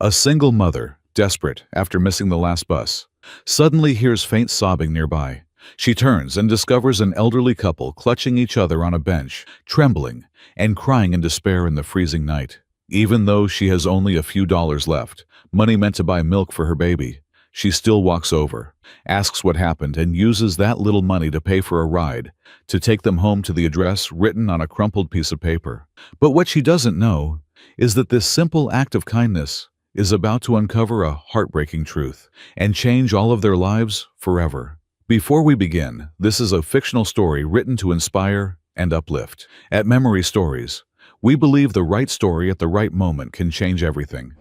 A single mother, desperate after missing the last bus, suddenly hears faint sobbing nearby. She turns and discovers an elderly couple clutching each other on a bench, trembling and crying in despair in the freezing night. Even though she has only a few dollars left, money meant to buy milk for her baby, she still walks over, asks what happened, and uses that little money to pay for a ride, to take them home to the address written on a crumpled piece of paper. But what she doesn't know is that this simple act of kindness is about to uncover a heartbreaking truth and change all of their lives forever. Before we begin, this is a fictional story written to inspire and uplift. At Memory Stories, we believe the right story at the right moment can change everything.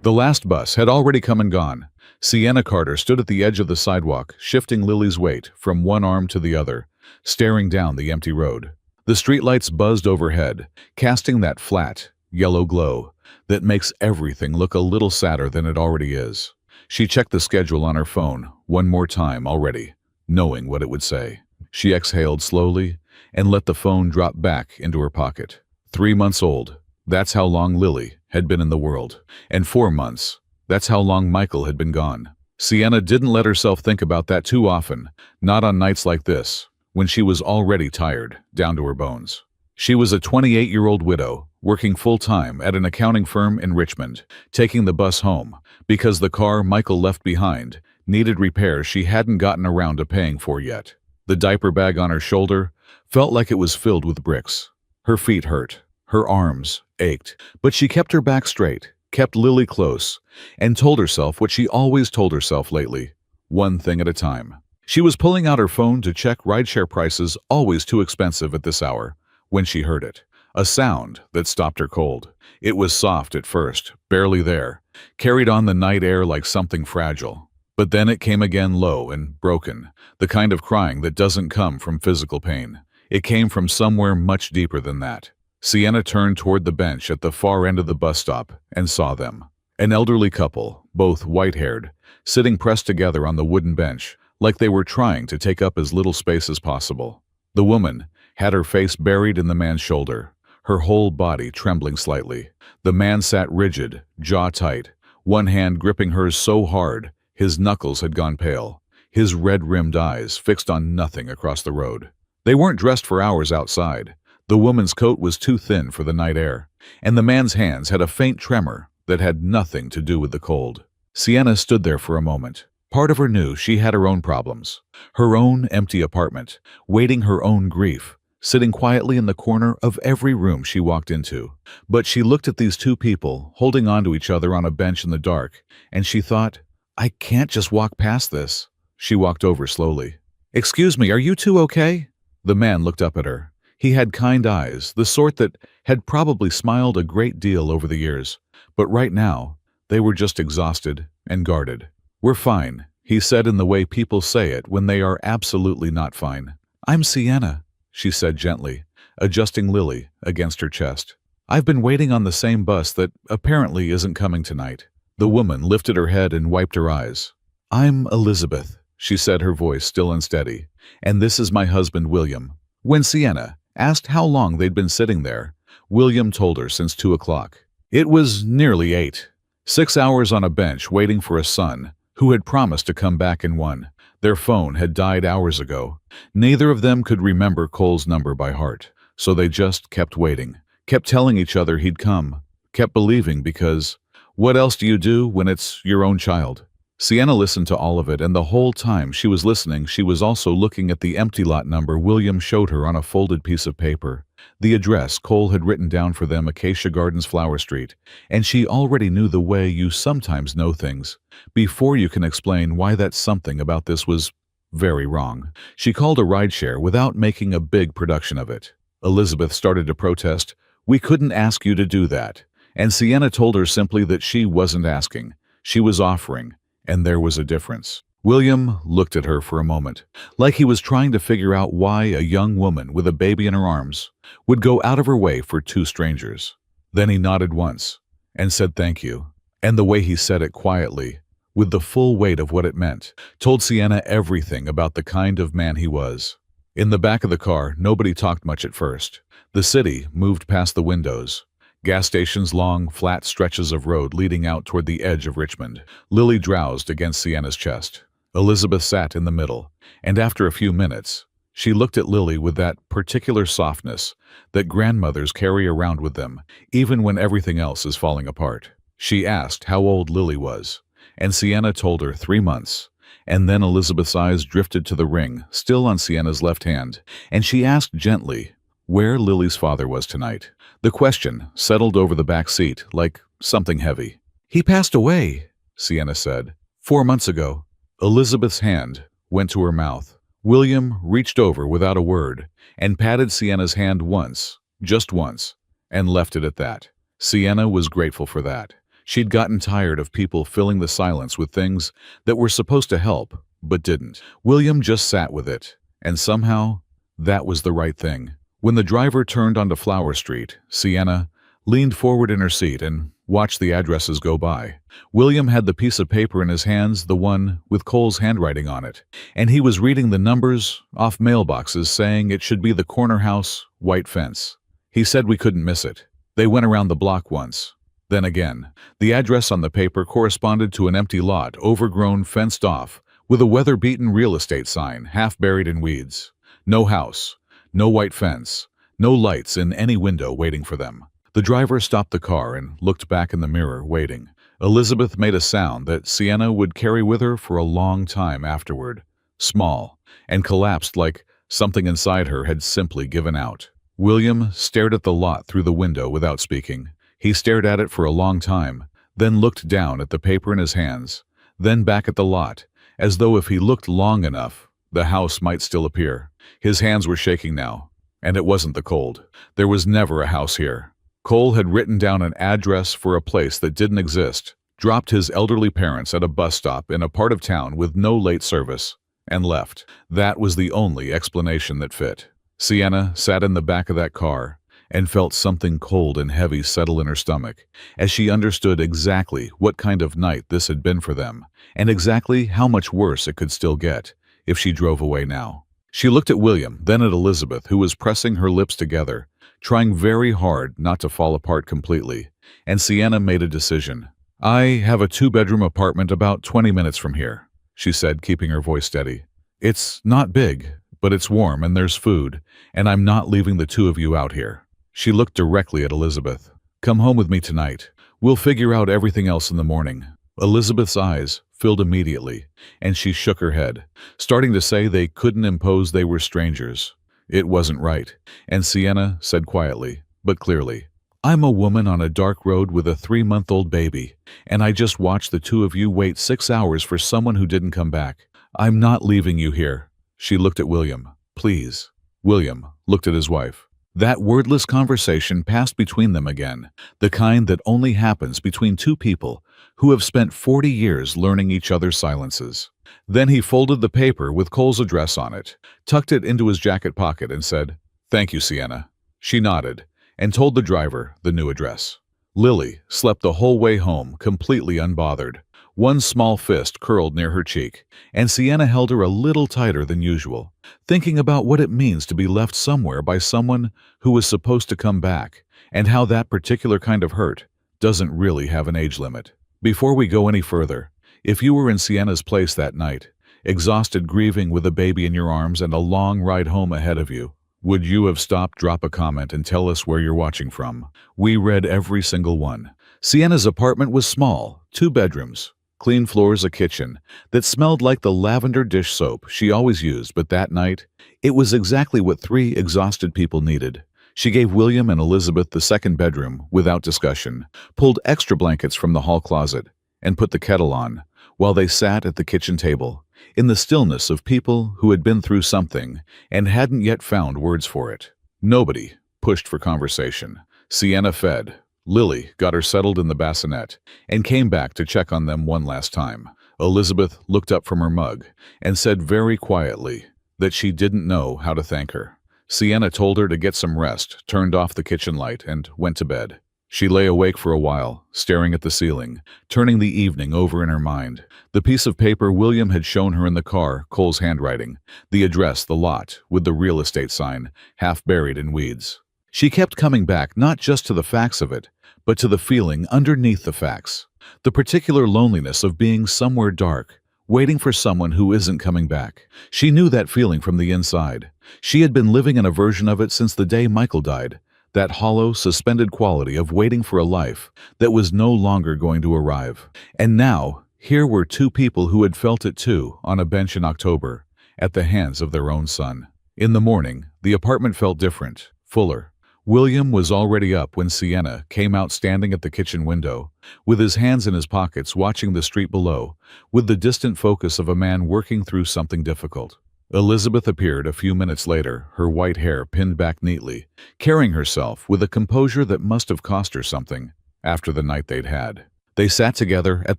The last bus had already come and gone. Sienna Carter stood at the edge of the sidewalk, shifting Lily's weight from one arm to the other, staring down the empty road. The streetlights buzzed overhead, casting that flat, yellow glow that makes everything look a little sadder than it already is. She checked the schedule on her phone one more time already, knowing what it would say. She exhaled slowly and let the phone drop back into her pocket. 3 months old, that's how long Lily had been in the world. And 4 months, that's how long Michael had been gone. Sienna didn't let herself think about that too often, not on nights like this, when she was already tired, down to her bones. She was a 28-year-old widow, working full-time at an accounting firm in Richmond, taking the bus home because the car Michael left behind needed repairs she hadn't gotten around to paying for yet. The diaper bag on her shoulder felt like it was filled with bricks. Her feet hurt, her arms ached, but she kept her back straight, kept Lily close, and told herself what she always told herself lately: one thing at a time. She was pulling out her phone to check rideshare prices, always too expensive at this hour, when she heard it. A sound that stopped her cold. It was soft at first, barely there, carried on the night air like something fragile. But then it came again, low and broken, the kind of crying that doesn't come from physical pain. It came from somewhere much deeper than that. Sienna turned toward the bench at the far end of the bus stop and saw them. An elderly couple, both white-haired, sitting pressed together on the wooden bench, like they were trying to take up as little space as possible. The woman had her face buried in the man's shoulder, her whole body trembling slightly. The man sat rigid, jaw tight, one hand gripping hers so hard his knuckles had gone pale, his red-rimmed eyes fixed on nothing across the road. They weren't dressed for hours outside. The woman's coat was too thin for the night air, and the man's hands had a faint tremor that had nothing to do with the cold. Sienna stood there for a moment. Part of her knew she had her own problems, her own empty apartment, waiting her own grief, sitting quietly in the corner of every room she walked into. But she looked at these two people holding onto each other on a bench in the dark, and she thought, I can't just walk past this. She walked over slowly. Excuse me, are you two okay? The man looked up at her. He had kind eyes, the sort that had probably smiled a great deal over the years, but right now they were just exhausted and guarded. We're fine, he said in the way people say it when they are absolutely not fine. I'm Sienna, she said gently, adjusting Lily against her chest. I've been waiting on the same bus that apparently isn't coming tonight. The woman lifted her head and wiped her eyes. I'm Elizabeth, she said, her voice still unsteady, and this is my husband William. When Sienna asked how long they'd been sitting there, William told her since 2 o'clock. It was nearly 8. 6 hours on a bench waiting for a son who had promised to come back in 1. Their phone had died hours ago. Neither of them could remember Cole's number by heart, so they just kept waiting, kept telling each other he'd come, kept believing, because what else do you do when it's your own child? Sienna listened to all of it, and the whole time she was listening, she was also looking at the empty lot number William showed her on a folded piece of paper. The address Cole had written down for them, Acacia Gardens, Flower Street, and she already knew the way you sometimes know things, before you can explain why that something about this was very wrong. She called a rideshare without making a big production of it. Elizabeth started to protest. We couldn't ask you to do that. And Sienna told her simply that she wasn't asking, she was offering. And there was a difference. William looked at her for a moment, like he was trying to figure out why a young woman with a baby in her arms would go out of her way for two strangers. Then he nodded once and said thank you. And the way he said it quietly, with the full weight of what it meant, told Sienna everything about the kind of man he was. In the back of the car, nobody talked much at first. The city moved past the windows. Gas stations, long, flat stretches of road leading out toward the edge of Richmond. Lily drowsed against Sienna's chest. Elizabeth sat in the middle, and after a few minutes, she looked at Lily with that particular softness that grandmothers carry around with them, even when everything else is falling apart. She asked how old Lily was, and Sienna told her 3 months. And then Elizabeth's eyes drifted to the ring, still on Sienna's left hand, and she asked gently where Lily's father was tonight. The question settled over the back seat like something heavy. "He passed away," Sienna said. 4 months ago." Elizabeth's hand went to her mouth. William reached over without a word and patted Sienna's hand once, just once, and left it at that. Sienna was grateful for that. She'd gotten tired of people filling the silence with things that were supposed to help, but didn't. William just sat with it, and somehow, that was the right thing. When the driver turned onto Flower Street, Sienna leaned forward in her seat and watched the addresses go by. William had the piece of paper in his hands, the one with Cole's handwriting on it, and he was reading the numbers off mailboxes saying it should be the corner house, white fence. He said we couldn't miss it. They went around the block once. Then again, the address on the paper corresponded to an empty lot, overgrown, fenced off, with a weather-beaten real estate sign, half buried in weeds. No house, no white fence, no lights in any window waiting for them. The driver stopped the car and looked back in the mirror, waiting. Elizabeth made a sound that Sienna would carry with her for a long time afterward, small, and collapsed like something inside her had simply given out. William stared at the lot through the window without speaking. He stared at it for a long time, then looked down at the paper in his hands, then back at the lot, as though if he looked long enough, the house might still appear. His hands were shaking now, and it wasn't the cold. There was never a house here. Cole had written down an address for a place that didn't exist, dropped his elderly parents at a bus stop in a part of town with no late service, and left. That was the only explanation that fit. Sienna sat in the back of that car and felt something cold and heavy settle in her stomach as she understood exactly what kind of night this had been for them, and exactly how much worse it could still get if she drove away now. She looked at William, then at Elizabeth, who was pressing her lips together, trying very hard not to fall apart completely, and Sienna made a decision. "I have a 2-bedroom apartment about 20 minutes from here," she said, keeping her voice steady. "It's not big, but it's warm and there's food, and I'm not leaving the two of you out here." She looked directly at Elizabeth. "Come home with me tonight. We'll figure out everything else in the morning." Elizabeth's eyes filled immediately, and she shook her head, starting to say they couldn't impose they were strangers. It wasn't right, and Sienna said quietly, but clearly, "I'm a woman on a dark road with a 3-month-old baby, and I just watched the two of you wait 6 hours for someone who didn't come back. I'm not leaving you here." She looked at William. "Please." William looked at his wife. That wordless conversation passed between them again, the kind that only happens between two people who have spent 40 years learning each other's silences. Then he folded the paper with Cole's address on it, tucked it into his jacket pocket, and said, "Thank you, Sienna." She nodded and told the driver the new address. Lily slept the whole way home, completely unbothered. One small fist curled near her cheek, and Sienna held her a little tighter than usual, thinking about what it means to be left somewhere by someone who was supposed to come back, and how that particular kind of hurt doesn't really have an age limit. Before we go any further, if you were in Sienna's place that night, exhausted, grieving with a baby in your arms and a long ride home ahead of you, would you have stopped, drop a comment, and tell us where you're watching from? We read every single one. Sienna's apartment was small, 2 bedrooms, clean floors, a kitchen that smelled like the lavender dish soap she always used, but that night, it was exactly what 3 exhausted people needed. She gave William and Elizabeth the 2nd bedroom without discussion, pulled extra blankets from the hall closet, and put the kettle on, while they sat at the kitchen table, in the stillness of people who had been through something and hadn't yet found words for it. Nobody pushed for conversation. Sienna fed. Lily got her settled in the bassinet and came back to check on them one last time. Elizabeth looked up from her mug and said very quietly that she didn't know how to thank her. Sienna told her to get some rest, turned off the kitchen light, and went to bed. She lay awake for a while, staring at the ceiling, turning the evening over in her mind. The piece of paper William had shown her in the car, Cole's handwriting, the address, the lot, with the real estate sign, half buried in weeds. She kept coming back not just to the facts of it, but to the feeling underneath the facts. The particular loneliness of being somewhere dark, waiting for someone who isn't coming back. She knew that feeling from the inside. She had been living in a version of it since the day Michael died, that hollow, suspended quality of waiting for a life that was no longer going to arrive. And now, here were two people who had felt it too, on a bench in October, at the hands of their own son. In the morning, the apartment felt different, fuller. William was already up when Sienna came out, standing at the kitchen window, with his hands in his pockets, watching the street below, with the distant focus of a man working through something difficult. Elizabeth appeared a few minutes later, her white hair pinned back neatly, carrying herself with a composure that must have cost her something after the night they'd had. They sat together at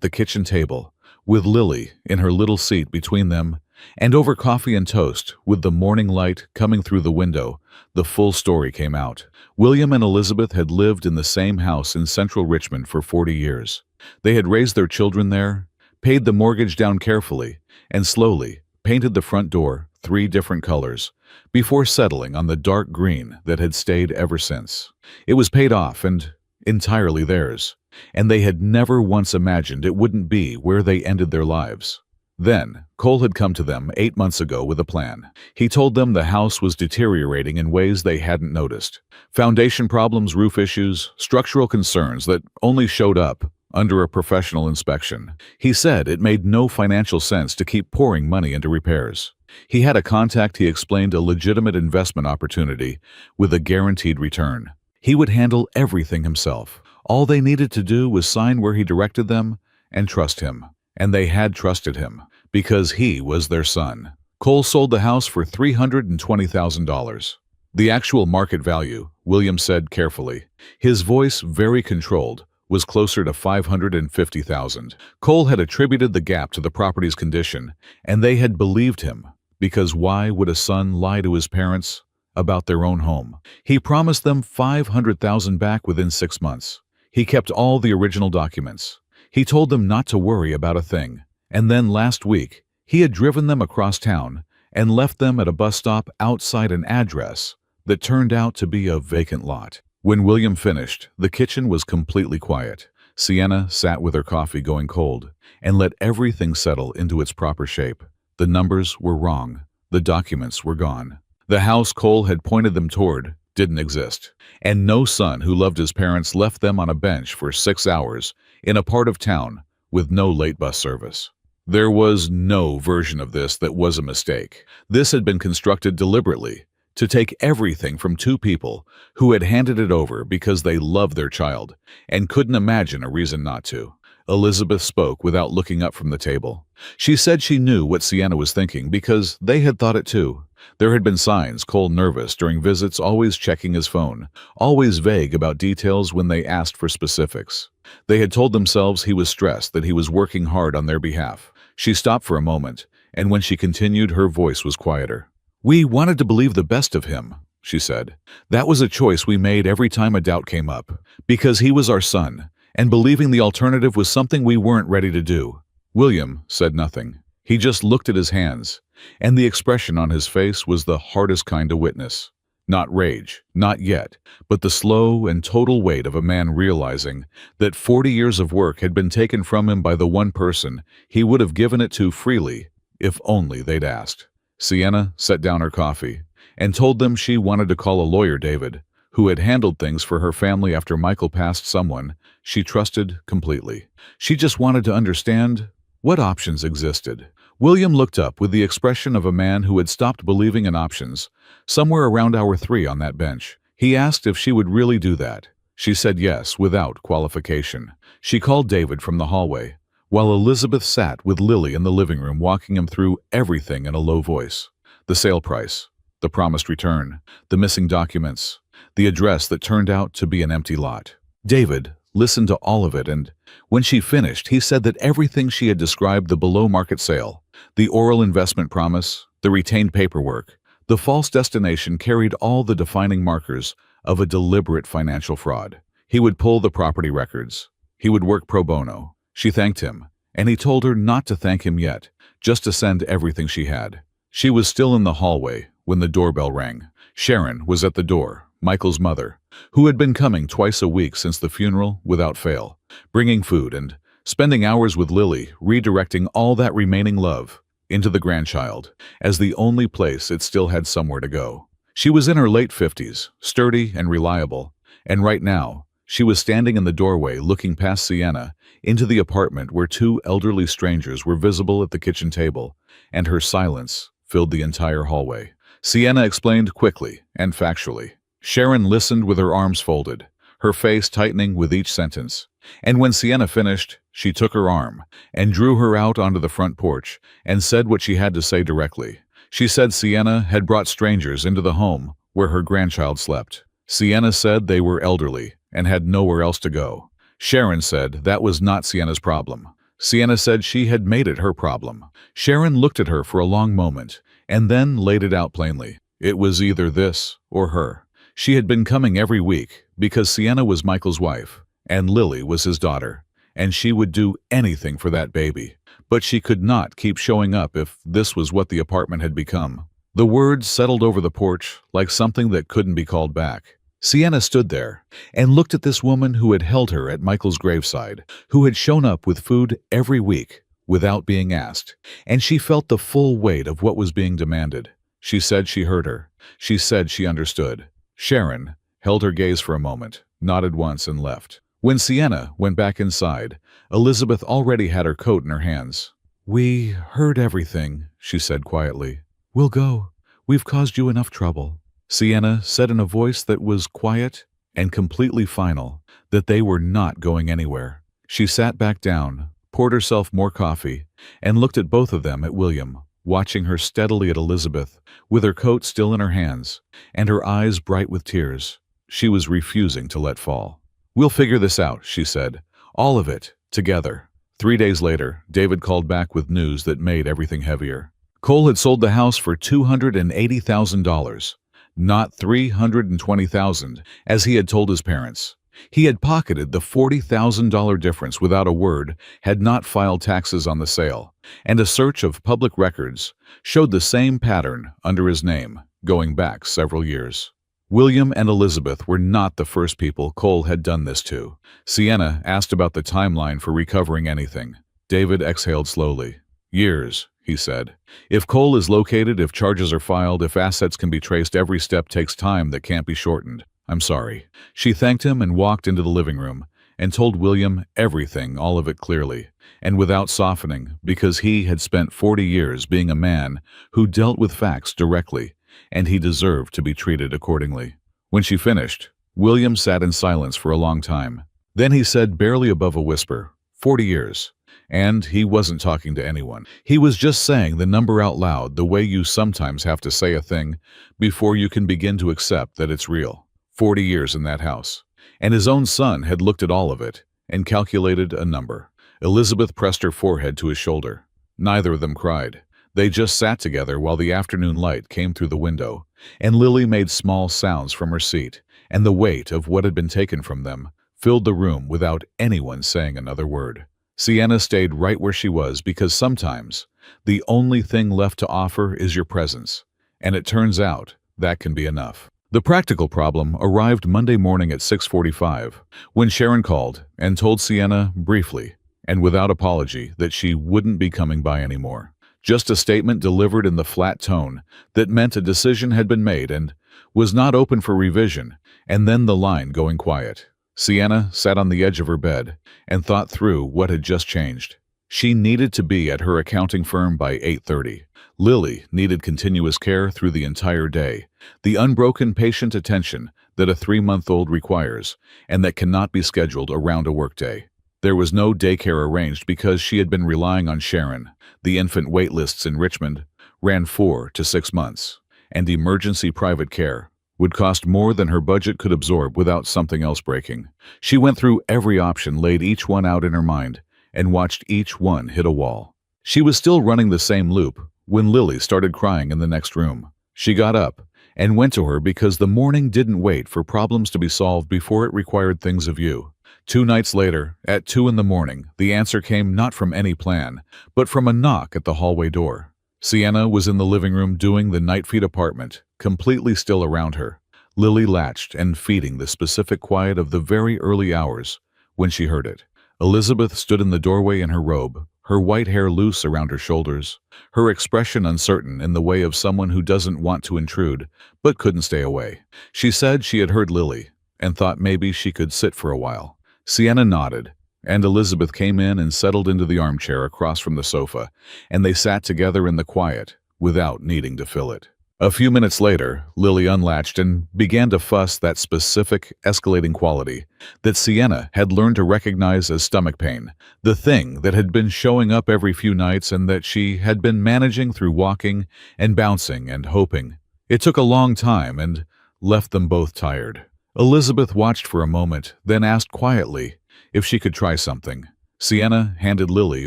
the kitchen table, with Lily in her little seat between them, and over coffee and toast, with the morning light coming through the window, the full story came out. William and Elizabeth had lived in the same house in central Richmond for 40 years. They had raised their children there, paid the mortgage down carefully, and slowly painted the front door 3 different colors, before settling on the dark green that had stayed ever since. It was paid off and entirely theirs, and they had never once imagined it wouldn't be where they ended their lives. Then, Cole had come to them 8 months ago with a plan. He told them the house was deteriorating in ways they hadn't noticed. Foundation problems, roof issues, structural concerns that only showed up under a professional inspection. He said it made no financial sense to keep pouring money into repairs. He had a contact, he explained, a legitimate investment opportunity with a guaranteed return. He would handle everything himself. All they needed to do was sign where he directed them and trust him. And they had trusted him, because he was their son. Cole sold the house for $320,000. The actual market value, William said carefully, his voice very controlled, was closer to $550,000. Cole had attributed the gap to the property's condition, and they had believed him, because why would a son lie to his parents about their own home? He promised them $500,000 back within 6 months. He kept all the original documents. He told them not to worry about a thing. And then last week, he had driven them across town and left them at a bus stop outside an address that turned out to be a vacant lot. When William finished, the kitchen was completely quiet. Sienna sat with her coffee going cold and let everything settle into its proper shape. The numbers were wrong. The documents were gone. The house Cole had pointed them toward didn't exist. And no son who loved his parents left them on a bench for 6 hours in a part of town with no late bus service. There was no version of this that was a mistake. This had been constructed deliberately to take everything from 2 people who had handed it over because they loved their child and couldn't imagine a reason not to. Elizabeth spoke without looking up from the table. She said she knew what Sienna was thinking because they had thought it too. There had been signs, Cole nervous during visits, always checking his phone, always vague about details when they asked for specifics. They had told themselves he was stressed, that he was working hard on their behalf. She stopped for a moment, and when she continued, her voice was quieter. "We wanted to believe the best of him," she said. "That was a choice we made every time a doubt came up, because he was our son, and believing the alternative was something we weren't ready to do." William said nothing. He just looked at his hands, and the expression on his face was the hardest kind to witness. Not rage, not yet, but the slow and total weight of a man realizing that 40 years of work had been taken from him by the one person he would have given it to freely if only they'd asked. Sienna set down her coffee and told them she wanted to call a lawyer, David, who had handled things for her family after Michael passed, someone she trusted completely. She just wanted to understand what options existed. William looked up with the expression of a man who had stopped believing in options, somewhere around hour 3 on that bench. He asked if she would really do that. She said yes, without qualification. She called David from the hallway, while Elizabeth sat with Lily in the living room, walking him through everything in a low voice. The sale price, the promised return, the missing documents, the address that turned out to be an empty lot. David listened to all of it, and when she finished, he said that everything she had described, the below-market sale, the oral investment promise, the retained paperwork, the false destination, carried all the defining markers of a deliberate financial fraud. He would pull the property records. He would work pro bono. She thanked him, and he told her not to thank him yet, just to send everything she had. She was still in the hallway when the doorbell rang. Sharon was at the door, Michael's mother, who had been coming twice a week since the funeral without fail, bringing food and spending hours with Lily, redirecting all that remaining love into the grandchild as the only place it still had somewhere to go. She was in her late 50s, sturdy and reliable, and right now, she was standing in the doorway looking past Sienna into the apartment where two elderly strangers were visible at the kitchen table, and her silence filled the entire hallway. Sienna explained quickly and factually. Sharon listened with her arms folded, her face tightening with each sentence. And when Sienna finished, she took her arm and drew her out onto the front porch and said what she had to say directly. She said Sienna had brought strangers into the home where her grandchild slept. Sienna said they were elderly and had nowhere else to go. Sharon said that was not Sienna's problem. Sienna said she had made it her problem. Sharon looked at her for a long moment and then laid it out plainly. It was either this or her. She had been coming every week because Sienna was Michael's wife and Lily was his daughter, and she would do anything for that baby. But she could not keep showing up if this was what the apartment had become. The words settled over the porch like something that couldn't be called back. Sienna stood there and looked at this woman who had held her at Michael's graveside, who had shown up with food every week without being asked, and she felt the full weight of what was being demanded. She said she heard her. She said she understood. Sharon held her gaze for a moment, nodded once, and left. When Sienna went back inside, Elizabeth already had her coat in her hands. "We heard everything," she said quietly. "We'll go. We've caused you enough trouble." Sienna said in a voice that was quiet and completely final that they were not going anywhere. She sat back down, poured herself more coffee, and looked at both of them, at William, watching her steadily at Elizabeth, with her coat still in her hands, and her eyes bright with tears. She was refusing to let fall. "We'll figure this out," she said. "All of it, together." 3 days later, David called back with news that made everything heavier. Cole had sold the house for $280,000, not $320,000, as he had told his parents. He had pocketed the $40,000 difference without a word, had not filed taxes on the sale, and a search of public records showed the same pattern under his name, going back several years. William and Elizabeth were not the first people Cole had done this to. Sienna asked about the timeline for recovering anything. David exhaled slowly. "Years," he said. "If Cole is located, if charges are filed, if assets can be traced, every step takes time that can't be shortened. I'm sorry." She thanked him and walked into the living room and told William everything, all of it clearly, and without softening, because he had spent 40 years being a man who dealt with facts directly, and he deserved to be treated accordingly. When she finished, William sat in silence for a long time. Then he said, barely above a whisper, 40 years. And he wasn't talking to anyone. He was just saying the number out loud, the way you sometimes have to say a thing before you can begin to accept that it's real. 40 years in that house. And his own son had looked at all of it and calculated a number. Elizabeth pressed her forehead to his shoulder. Neither of them cried. They just sat together while the afternoon light came through the window, and Lily made small sounds from her seat, and the weight of what had been taken from them filled the room without anyone saying another word. Sienna stayed right where she was because sometimes the only thing left to offer is your presence, and it turns out that can be enough. The practical problem arrived Monday morning at 6:45 when Sharon called and told Sienna briefly and without apology that she wouldn't be coming by anymore. Just a statement delivered in the flat tone that meant a decision had been made and was not open for revision, and then the line going quiet. Sienna sat on the edge of her bed and thought through what had just changed. She needed to be at her accounting firm by 8:30. Lily needed continuous care through the entire day, the unbroken patient attention that a 3-month-old requires and that cannot be scheduled around a workday. There was no daycare arranged because she had been relying on Sharon. The infant wait lists in Richmond ran 4 to 6 months, and emergency private care would cost more than her budget could absorb without something else breaking. She went through every option, laid each one out in her mind, and watched each one hit a wall. She was still running the same loop when Lily started crying in the next room. She got up and went to her because the morning didn't wait for problems to be solved before it required things of you. 2 nights later, at 2 in the morning, the answer came not from any plan, but from a knock at the hallway door. Sienna was in the living room doing the night feed apartment, completely still around her. Lily latched and feeding the specific quiet of the very early hours when she heard it. Elizabeth stood in the doorway in her robe, her white hair loose around her shoulders, her expression uncertain in the way of someone who doesn't want to intrude but couldn't stay away. She said she had heard Lily and thought maybe she could sit for a while. Sienna nodded, and Elizabeth came in and settled into the armchair across from the sofa, and they sat together in the quiet without needing to fill it. A few minutes later, Lily unlatched and began to fuss that specific, escalating quality that Sienna had learned to recognize as stomach pain, the thing that had been showing up every few nights and that she had been managing through walking and bouncing and hoping. It took a long time and left them both tired. Elizabeth watched for a moment, then asked quietly if she could try something. Sienna handed Lily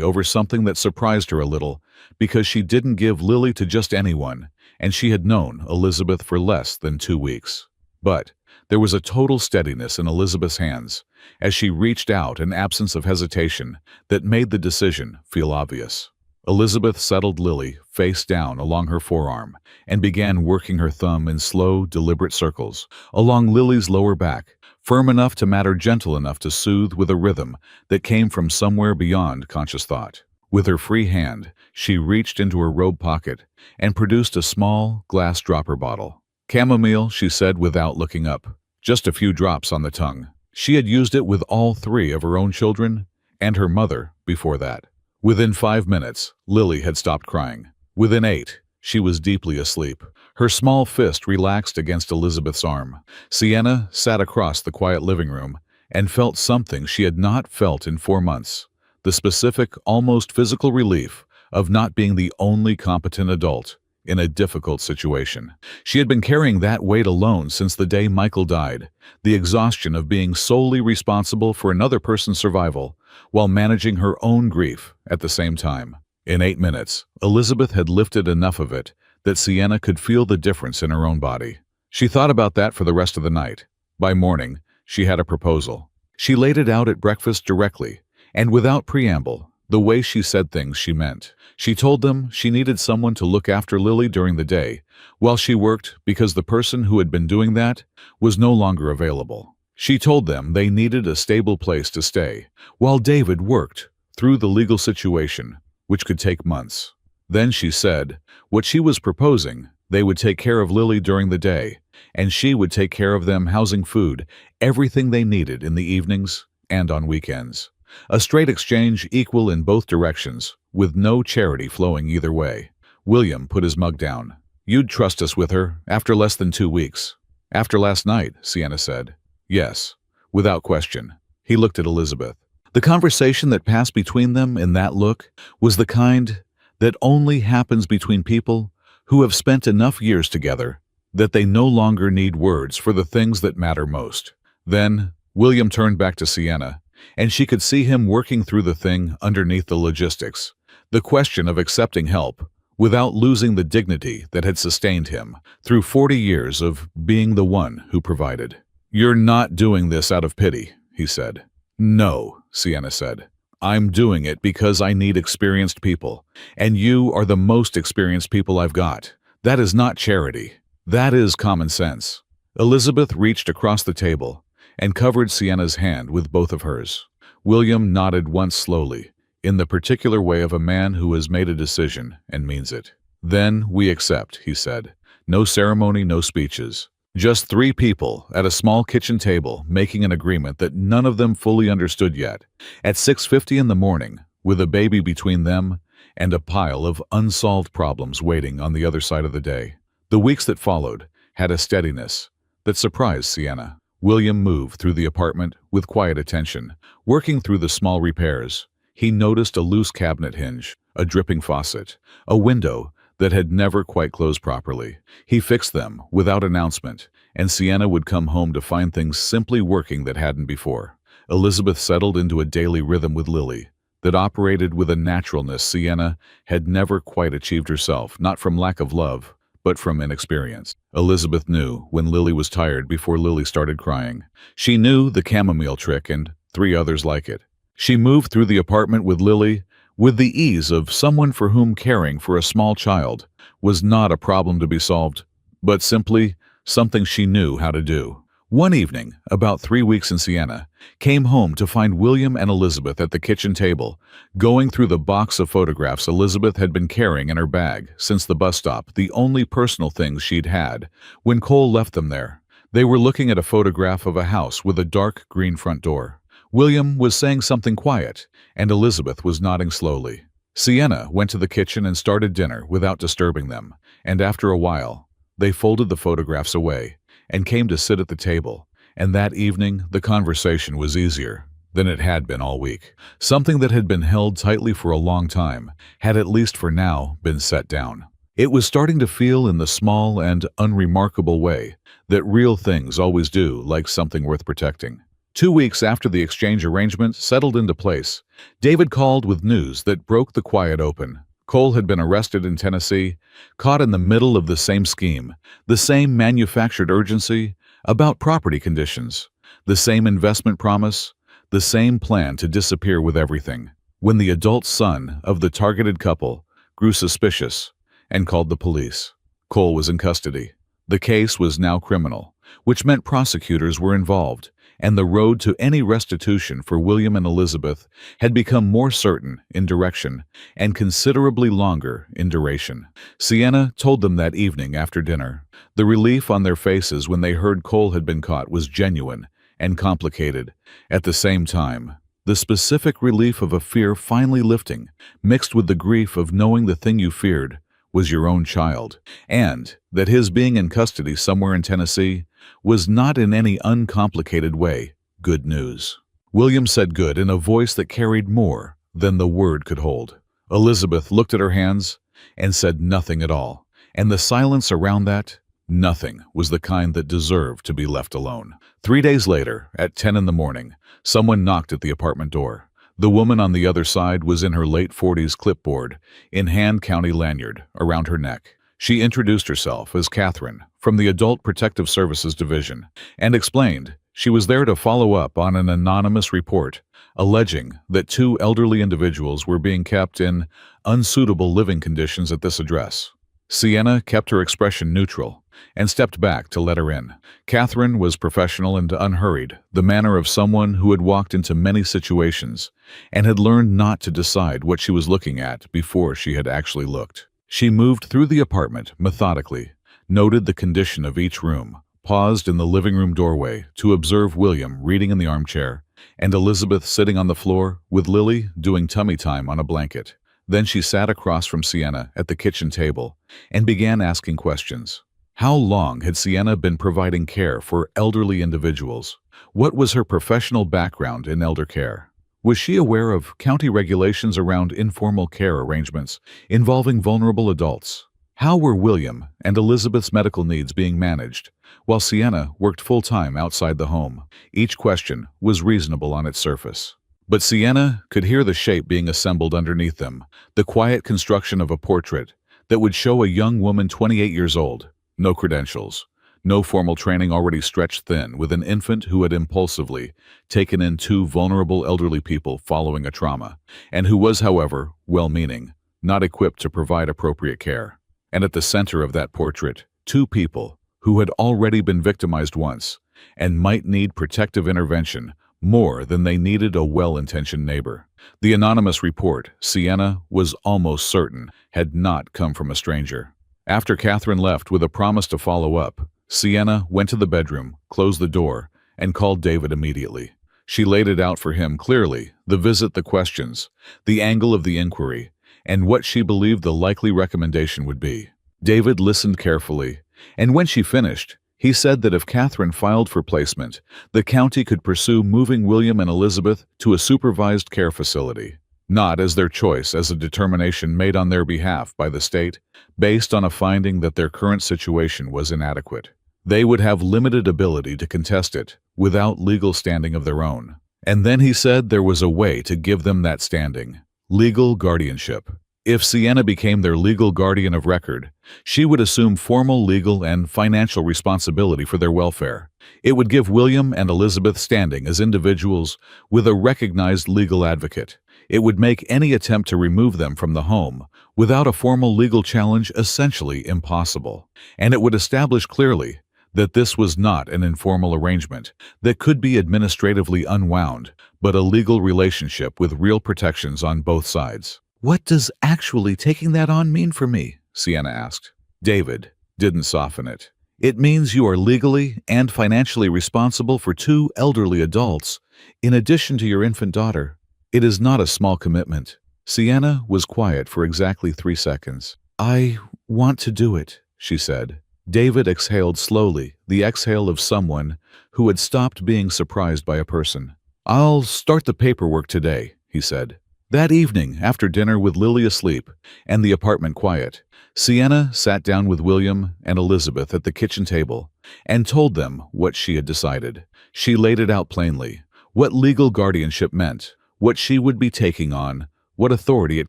over something that surprised her a little, because she didn't give Lily to just anyone, and she had known Elizabeth for less than 2 weeks. But there was a total steadiness in Elizabeth's hands as she reached out, an absence of hesitation that made the decision feel obvious. Elizabeth settled Lily face down along her forearm and began working her thumb in slow, deliberate circles along Lily's lower back, firm enough to matter, gentle enough to soothe, with a rhythm that came from somewhere beyond conscious thought. With her free hand, she reached into her robe pocket and produced a small glass dropper bottle. "Chamomile," she said without looking up. Just a few drops on the tongue. She had used it with all 3 of her own children and her mother before that. Within 5 minutes, Lily had stopped crying. Within 8, she was deeply asleep. Her small fist relaxed against Elizabeth's arm. Sienna sat across the quiet living room and felt something she had not felt in 4 months. The specific, almost physical relief of not being the only competent adult in a difficult situation. She had been carrying that weight alone since the day Michael died, the exhaustion of being solely responsible for another person's survival while managing her own grief at the same time. In 8 minutes, Elizabeth had lifted enough of it that Sienna could feel the difference in her own body. She thought about that for the rest of the night. By morning, she had a proposal. She laid it out at breakfast directly, and without preamble, the way she said things she meant. She told them she needed someone to look after Lily during the day while she worked, because the person who had been doing that was no longer available. She told them they needed a stable place to stay while David worked through the legal situation, which could take months. Then she said what she was proposing: they would take care of Lily during the day, and she would take care of them, housing, food, everything they needed in the evenings and on weekends. A straight exchange, equal in both directions, with no charity flowing either way. William put his mug down. "You'd trust us with her after less than 2 weeks." "After last night," Sienna said. "Yes, without question." He looked at Elizabeth. The conversation that passed between them in that look was the kind that only happens between people who have spent enough years together that they no longer need words for the things that matter most. Then William turned back to Sienna, and she could see him working through the thing underneath the logistics, the question of accepting help without losing the dignity that had sustained him through 40 years of being the one who provided. "You're not doing this out of pity," he said. "No," Sienna said. "I'm doing it because I need experienced people, and you are the most experienced people I've got. That is not charity. That is common sense." Elizabeth reached across the table and covered Sienna's hand with both of hers. William nodded once slowly, in the particular way of a man who has made a decision and means it. "Then we accept," he said. "No ceremony, no speeches. Just 3 people at a small kitchen table making an agreement that none of them fully understood yet, at 6:50 in the morning, with a baby between them and a pile of unsolved problems waiting on the other side of the day." The weeks that followed had a steadiness that surprised Sienna. William moved through the apartment with quiet attention, working through the small repairs. He noticed a loose cabinet hinge, a dripping faucet, a window that had never quite closed properly. He fixed them without announcement, and Sienna would come home to find things simply working that hadn't before. Elizabeth settled into a daily rhythm with Lily that operated with a naturalness Sienna had never quite achieved herself, not from lack of love, but from inexperience. Elizabeth knew when Lily was tired before Lily started crying. She knew the chamomile trick and 3 others like it. She moved through the apartment with Lily with the ease of someone for whom caring for a small child was not a problem to be solved, but simply something she knew how to do. One evening, about 3 weeks in Siena, came home to find William and Elizabeth at the kitchen table, going through the box of photographs Elizabeth had been carrying in her bag since the bus stop, the only personal things she'd had, when Cole left them there. They were looking at a photograph of a house with a dark green front door. William was saying something quiet, and Elizabeth was nodding slowly. Sienna went to the kitchen and started dinner without disturbing them, and after a while, they folded the photographs away and came to sit at the table, and that evening the conversation was easier than it had been all week. Something that had been held tightly for a long time had, at least for now, been set down. It was starting to feel in the small and unremarkable way that real things always do, like something worth protecting. 2 weeks after the exchange arrangement settled into place, David called with news that broke the quiet open. Cole had been arrested in Tennessee, caught in the middle of the same scheme, the same manufactured urgency about property conditions, the same investment promise, the same plan to disappear with everything. When the adult son of the targeted couple grew suspicious and called the police, Cole was in custody. The case was now criminal, which meant prosecutors were involved, and the road to any restitution for William and Elizabeth had become more certain in direction and considerably longer in duration. Sienna told them that evening after dinner. The relief on their faces when they heard Cole had been caught was genuine and complicated. At the same time, the specific relief of a fear finally lifting, mixed with the grief of knowing the thing you feared was your own child, and that his being in custody somewhere in Tennessee was not in any uncomplicated way good news. William said good in a voice that carried more than the word could hold. Elizabeth looked at her hands and said nothing at all, and the silence around that nothing was the kind that deserved to be left alone. 3 days later, at 10 in the morning, someone knocked at the apartment door. The woman on the other side was in her late 40s, clipboard in hand county lanyard around her neck. She introduced herself as Catherine from the Adult Protective Services Division and explained she was there to follow up on an anonymous report alleging that 2 elderly individuals were being kept in unsuitable living conditions at this address. Sienna kept her expression neutral and stepped back to let her in. Catherine was professional and unhurried, the manner of someone who had walked into many situations and had learned not to decide what she was looking at before she had actually looked. She moved through the apartment methodically, noted the condition of each room, paused in the living room doorway to observe William reading in the armchair and Elizabeth sitting on the floor with Lily doing tummy time on a blanket. Then she sat across from Sienna at the kitchen table and began asking questions. How long had Sienna been providing care for elderly individuals? What was her professional background in elder care? Was she aware of county regulations around informal care arrangements involving vulnerable adults? How were William and Elizabeth's medical needs being managed while Sienna worked full-time outside the home? Each question was reasonable on its surface. But Sienna could hear the shape being assembled underneath them, the quiet construction of a portrait that would show a young woman 28 years old, no credentials, no formal training, already stretched thin with an infant who had impulsively taken in 2 vulnerable elderly people following a trauma, and who was, however, well-meaning, not equipped to provide appropriate care. And at the center of that portrait, 2 people who had already been victimized once and might need protective intervention more than they needed a well-intentioned neighbor. The anonymous report, Sienna was almost certain, had not come from a stranger. After Catherine left with a promise to follow up, Sienna went to the bedroom, closed the door, and called David immediately. She laid it out for him clearly, the visit, the questions, the angle of the inquiry, and what she believed the likely recommendation would be. David listened carefully, and when she finished, he said that if Catherine filed for placement, the county could pursue moving William and Elizabeth to a supervised care facility, not as their choice, as a determination made on their behalf by the state, based on a finding that their current situation was inadequate. They would have limited ability to contest it without legal standing of their own. And then he said there was a way to give them that standing: legal guardianship. If Sienna became their legal guardian of record, she would assume formal legal and financial responsibility for their welfare. It would give William and Elizabeth standing as individuals with a recognized legal advocate. It would make any attempt to remove them from the home without a formal legal challenge essentially impossible. And it would establish clearly that this was not an informal arrangement that could be administratively unwound, but a legal relationship with real protections on both sides. "What does actually taking that on mean for me?" Sienna asked. David didn't soften it. "It means you are legally and financially responsible for two elderly adults, in addition to your infant daughter. It is not a small commitment." Sienna was quiet for exactly 3 seconds. "I want to do it," she said. David exhaled slowly, the exhale of someone who had stopped being surprised by a person. "I'll start the paperwork today," he said. That evening, after dinner with Lily asleep and the apartment quiet, Sienna sat down with William and Elizabeth at the kitchen table and told them what she had decided. She laid it out plainly, what legal guardianship meant, what she would be taking on, what authority it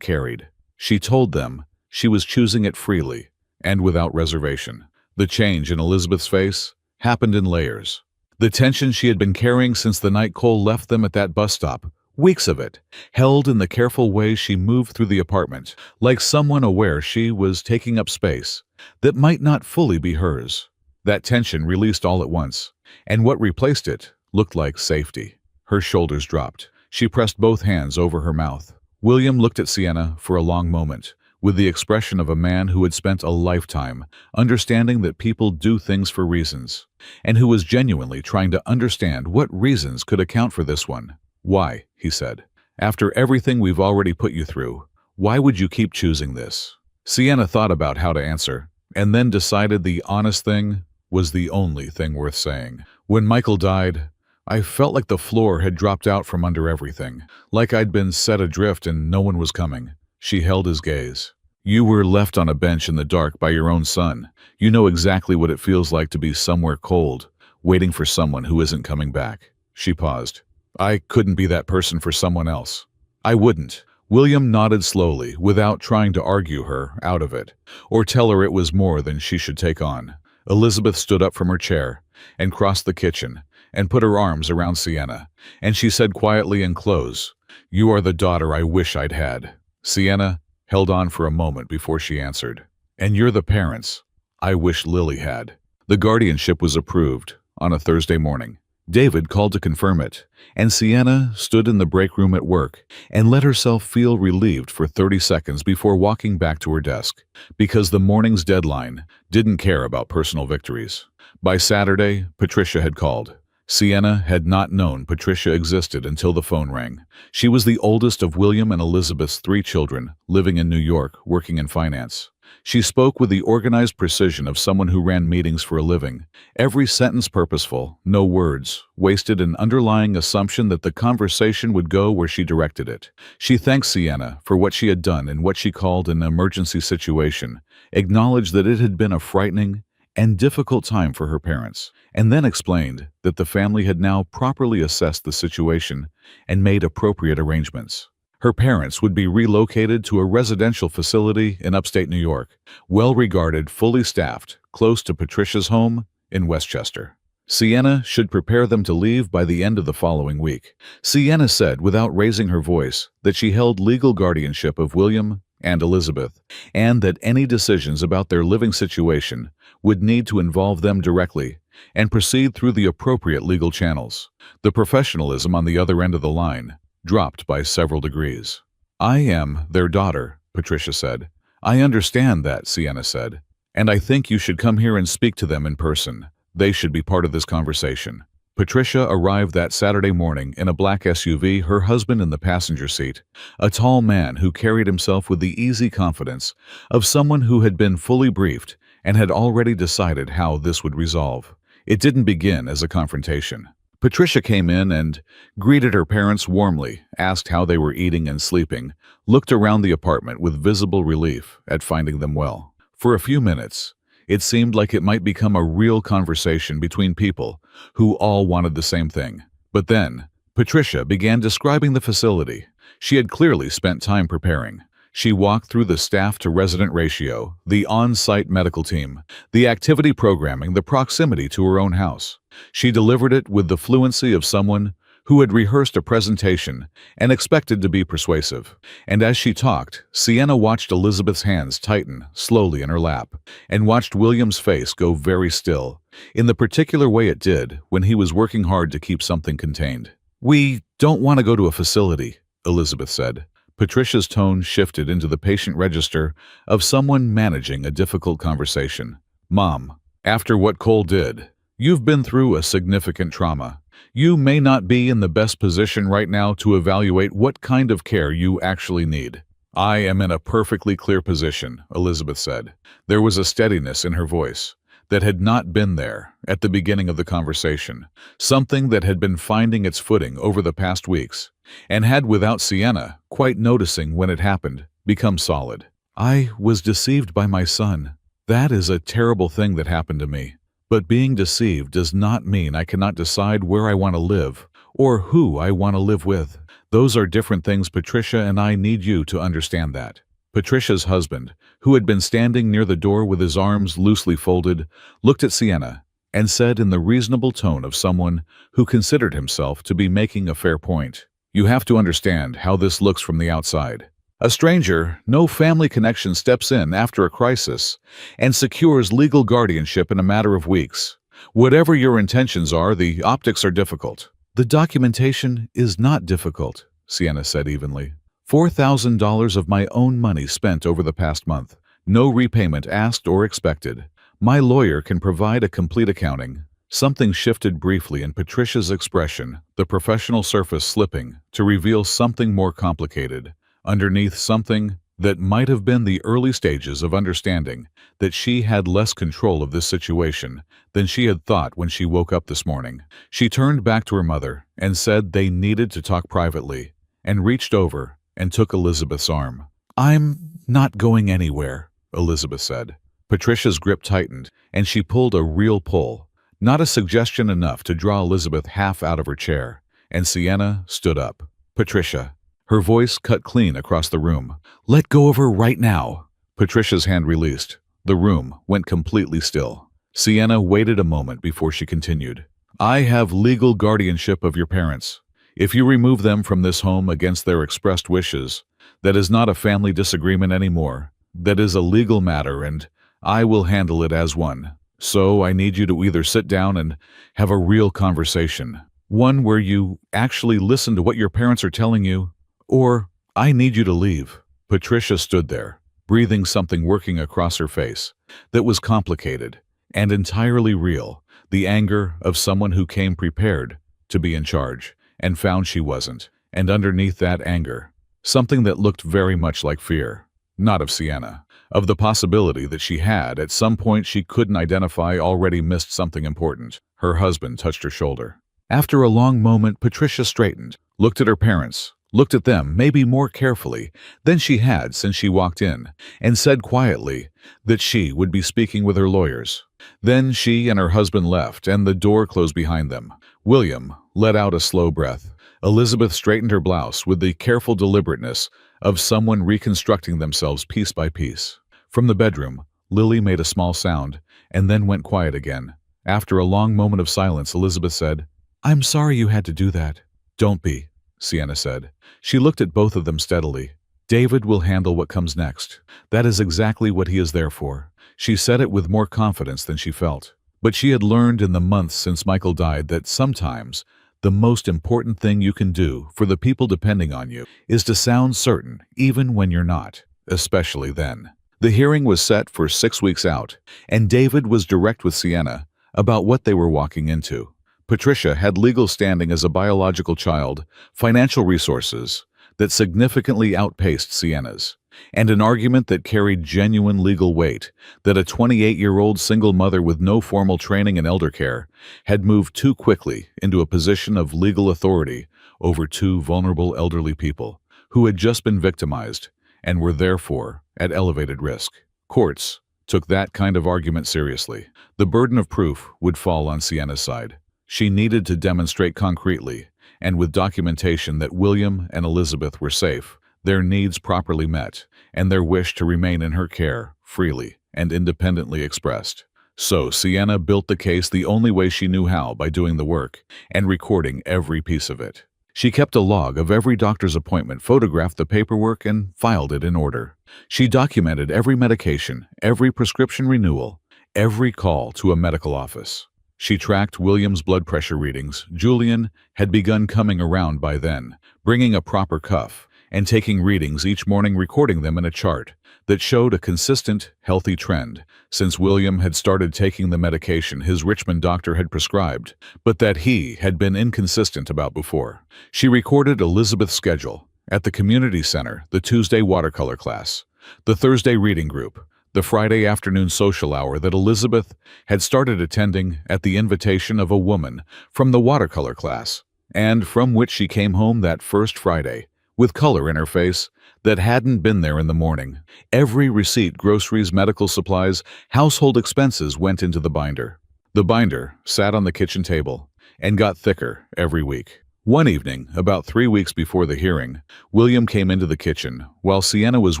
carried. She told them she was choosing it freely and without reservation. The change in Elizabeth's face happened in layers. The tension she had been carrying since the night Cole left them at that bus stop, weeks of it, held in the careful way she moved through the apartment, like someone aware she was taking up space that might not fully be hers. That tension released all at once, and what replaced it looked like safety. Her shoulders dropped. She pressed both hands over her mouth. William looked at Sienna for a long moment, with the expression of a man who had spent a lifetime understanding that people do things for reasons, and who was genuinely trying to understand what reasons could account for this one. "Why?" he said. "After everything we've already put you through, why would you keep choosing this?" Sienna thought about how to answer, and then decided the honest thing was the only thing worth saying. "When Michael died, I felt like the floor had dropped out from under everything, like I'd been set adrift and no one was coming." She held his gaze. "You were left on a bench in the dark by your own son. You know exactly what it feels like to be somewhere cold, waiting for someone who isn't coming back." She paused. "I couldn't be that person for someone else. I wouldn't." William nodded slowly, without trying to argue her out of it, or tell her it was more than she should take on. Elizabeth stood up from her chair and crossed the kitchen and put her arms around Sienna, and she said quietly in close, "You are the daughter I wish I'd had." Sienna held on for a moment before she answered, "And you're the parents I wish Lily had." The guardianship was approved on a Thursday morning. David called to confirm it, and Sienna stood in the break room at work and let herself feel relieved for 30 seconds before walking back to her desk, because the morning's deadline didn't care about personal victories. By Saturday, Patricia had called. Sienna had not known Patricia existed until the phone rang. She was the oldest of William and Elizabeth's 3 children, living in New York, working in finance. She spoke with the organized precision of someone who ran meetings for a living. Every sentence purposeful, no words, wasted an underlying assumption that the conversation would go where she directed it. She thanked Sienna for what she had done in what she called an emergency situation, acknowledged that it had been a frightening and difficult time for her parents, and then explained that the family had now properly assessed the situation and made appropriate arrangements. Her parents would be relocated to a residential facility in upstate New York, well-regarded, fully staffed, close to Patricia's home in Westchester. Sienna should prepare them to leave by the end of the following week. Sienna said, without raising her voice, that she held legal guardianship of William and Elizabeth, and that any decisions about their living situation would need to involve them directly and proceed through the appropriate legal channels. The professionalism on the other end of the line dropped by several degrees. "I am their daughter," Patricia said. "I understand that," Sienna said, "and I think you should come here and speak to them in person. They should be part of this conversation." Patricia arrived that Saturday morning in a black SUV, her husband in the passenger seat, a tall man who carried himself with the easy confidence of someone who had been fully briefed and had already decided how this would resolve. It didn't begin as a confrontation. Patricia came in and greeted her parents warmly, asked how they were eating and sleeping, looked around the apartment with visible relief at finding them well. For a few minutes, it seemed like it might become a real conversation between people who all wanted the same thing. But then, Patricia began describing the facility. She had clearly spent time preparing. She walked through the staff-to-resident ratio, the on-site medical team, the activity programming, the proximity to her own house. She delivered it with the fluency of someone who had rehearsed a presentation and expected to be persuasive. And as she talked, Sienna watched Elizabeth's hands tighten slowly in her lap, and watched William's face go very still, in the particular way it did when he was working hard to keep something contained. "We don't want to go to a facility," Elizabeth said. Patricia's tone shifted into the patient register of someone managing a difficult conversation. "Mom, after what Cole did, you've been through a significant trauma. You may not be in the best position right now to evaluate what kind of care you actually need." "I am in a perfectly clear position," Elizabeth said. There was a steadiness in her voice that had not been there at the beginning of the conversation, something that had been finding its footing over the past weeks, and had, without Sienna quite noticing when it happened, become solid. "I was deceived by my son. That is a terrible thing that happened to me. But being deceived does not mean I cannot decide where I want to live or who I want to live with. Those are different things, Patricia, and I need you to understand that." Patricia's husband, who had been standing near the door with his arms loosely folded, looked at Sienna and said in the reasonable tone of someone who considered himself to be making a fair point, "You have to understand how this looks from the outside. A stranger, no family connection, steps in after a crisis and secures legal guardianship in a matter of weeks. Whatever your intentions are, the optics are difficult." "The documentation is not difficult," Sienna said evenly. $4,000 of my own money spent over the past month. No repayment asked or expected. My lawyer can provide a complete accounting." Something shifted briefly in Patricia's expression, the professional surface slipping to reveal something more complicated. Underneath something that might have been the early stages of understanding that she had less control of this situation than she had thought when she woke up this morning. She turned back to her mother and said they needed to talk privately, and reached over and took Elizabeth's arm. "I'm not going anywhere," Elizabeth said. Patricia's grip tightened, and she pulled a real pull, not a suggestion enough to draw Elizabeth half out of her chair, and Sienna stood up. "Patricia." Her voice cut clean across the room. "Let go of her right now." Patricia's hand released. The room went completely still. Sienna waited a moment before she continued. "I have legal guardianship of your parents. If you remove them from this home against their expressed wishes, that is not a family disagreement anymore. That is a legal matter, and I will handle it as one. So I need you to either sit down and have a real conversation, one where you actually listen to what your parents are telling you, or I need you to leave." Patricia stood there, breathing something working across her face that was complicated and entirely real, the anger of someone who came prepared to be in charge and found she wasn't, and underneath that anger, something that looked very much like fear, not of Sienna, of the possibility that she had, at some point she couldn't identify, already missed something important. Her husband touched her shoulder. After a long moment, Patricia straightened, looked at her parents, looked at them maybe more carefully than she had since she walked in, and said quietly that she would be speaking with her lawyers. Then she and her husband left, and the door closed behind them. William let out a slow breath. Elizabeth straightened her blouse with the careful deliberateness of someone reconstructing themselves piece by piece. From the bedroom, Lily made a small sound and then went quiet again. After a long moment of silence, Elizabeth said, "I'm sorry you had to do that." "Don't be," Sienna said. She looked at both of them steadily. "David will handle what comes next. That is exactly what he is there for." She said it with more confidence than she felt. But she had learned in the months since Michael died that sometimes the most important thing you can do for the people depending on you is to sound certain even when you're not, especially then. The hearing was set for 6 weeks out, and David was direct with Sienna about what they were walking into. Patricia had legal standing as a biological child, financial resources that significantly outpaced Sienna's, and an argument that carried genuine legal weight that a 28-year-old single mother with no formal training in elder care had moved too quickly into a position of legal authority over two vulnerable elderly people who had just been victimized and were therefore at elevated risk. Courts took that kind of argument seriously. The burden of proof would fall on Sienna's side. She needed to demonstrate concretely and with documentation that William and Elizabeth were safe, their needs properly met, and their wish to remain in her care freely and independently expressed. So Sienna built the case the only way she knew how, by doing the work and recording every piece of it. She kept a log of every doctor's appointment, photographed the paperwork, and filed it in order. She documented every medication, every prescription renewal, every call to a medical office. She tracked William's blood pressure readings. Julian had begun coming around by then, bringing a proper cuff and taking readings each morning, recording them in a chart that showed a consistent, healthy trend since William had started taking the medication his Richmond doctor had prescribed, but that he had been inconsistent about before. She recorded Elizabeth's schedule: at the community center, the Tuesday watercolor class, the Thursday reading group, the Friday afternoon social hour that Elizabeth had started attending at the invitation of a woman from the watercolor class, and from which she came home that first Friday with color in her face that hadn't been there in the morning. Every receipt, groceries, medical supplies, household expenses went into the binder. The binder sat on the kitchen table and got thicker every week. One evening, about 3 weeks before the hearing, William came into the kitchen while Sienna was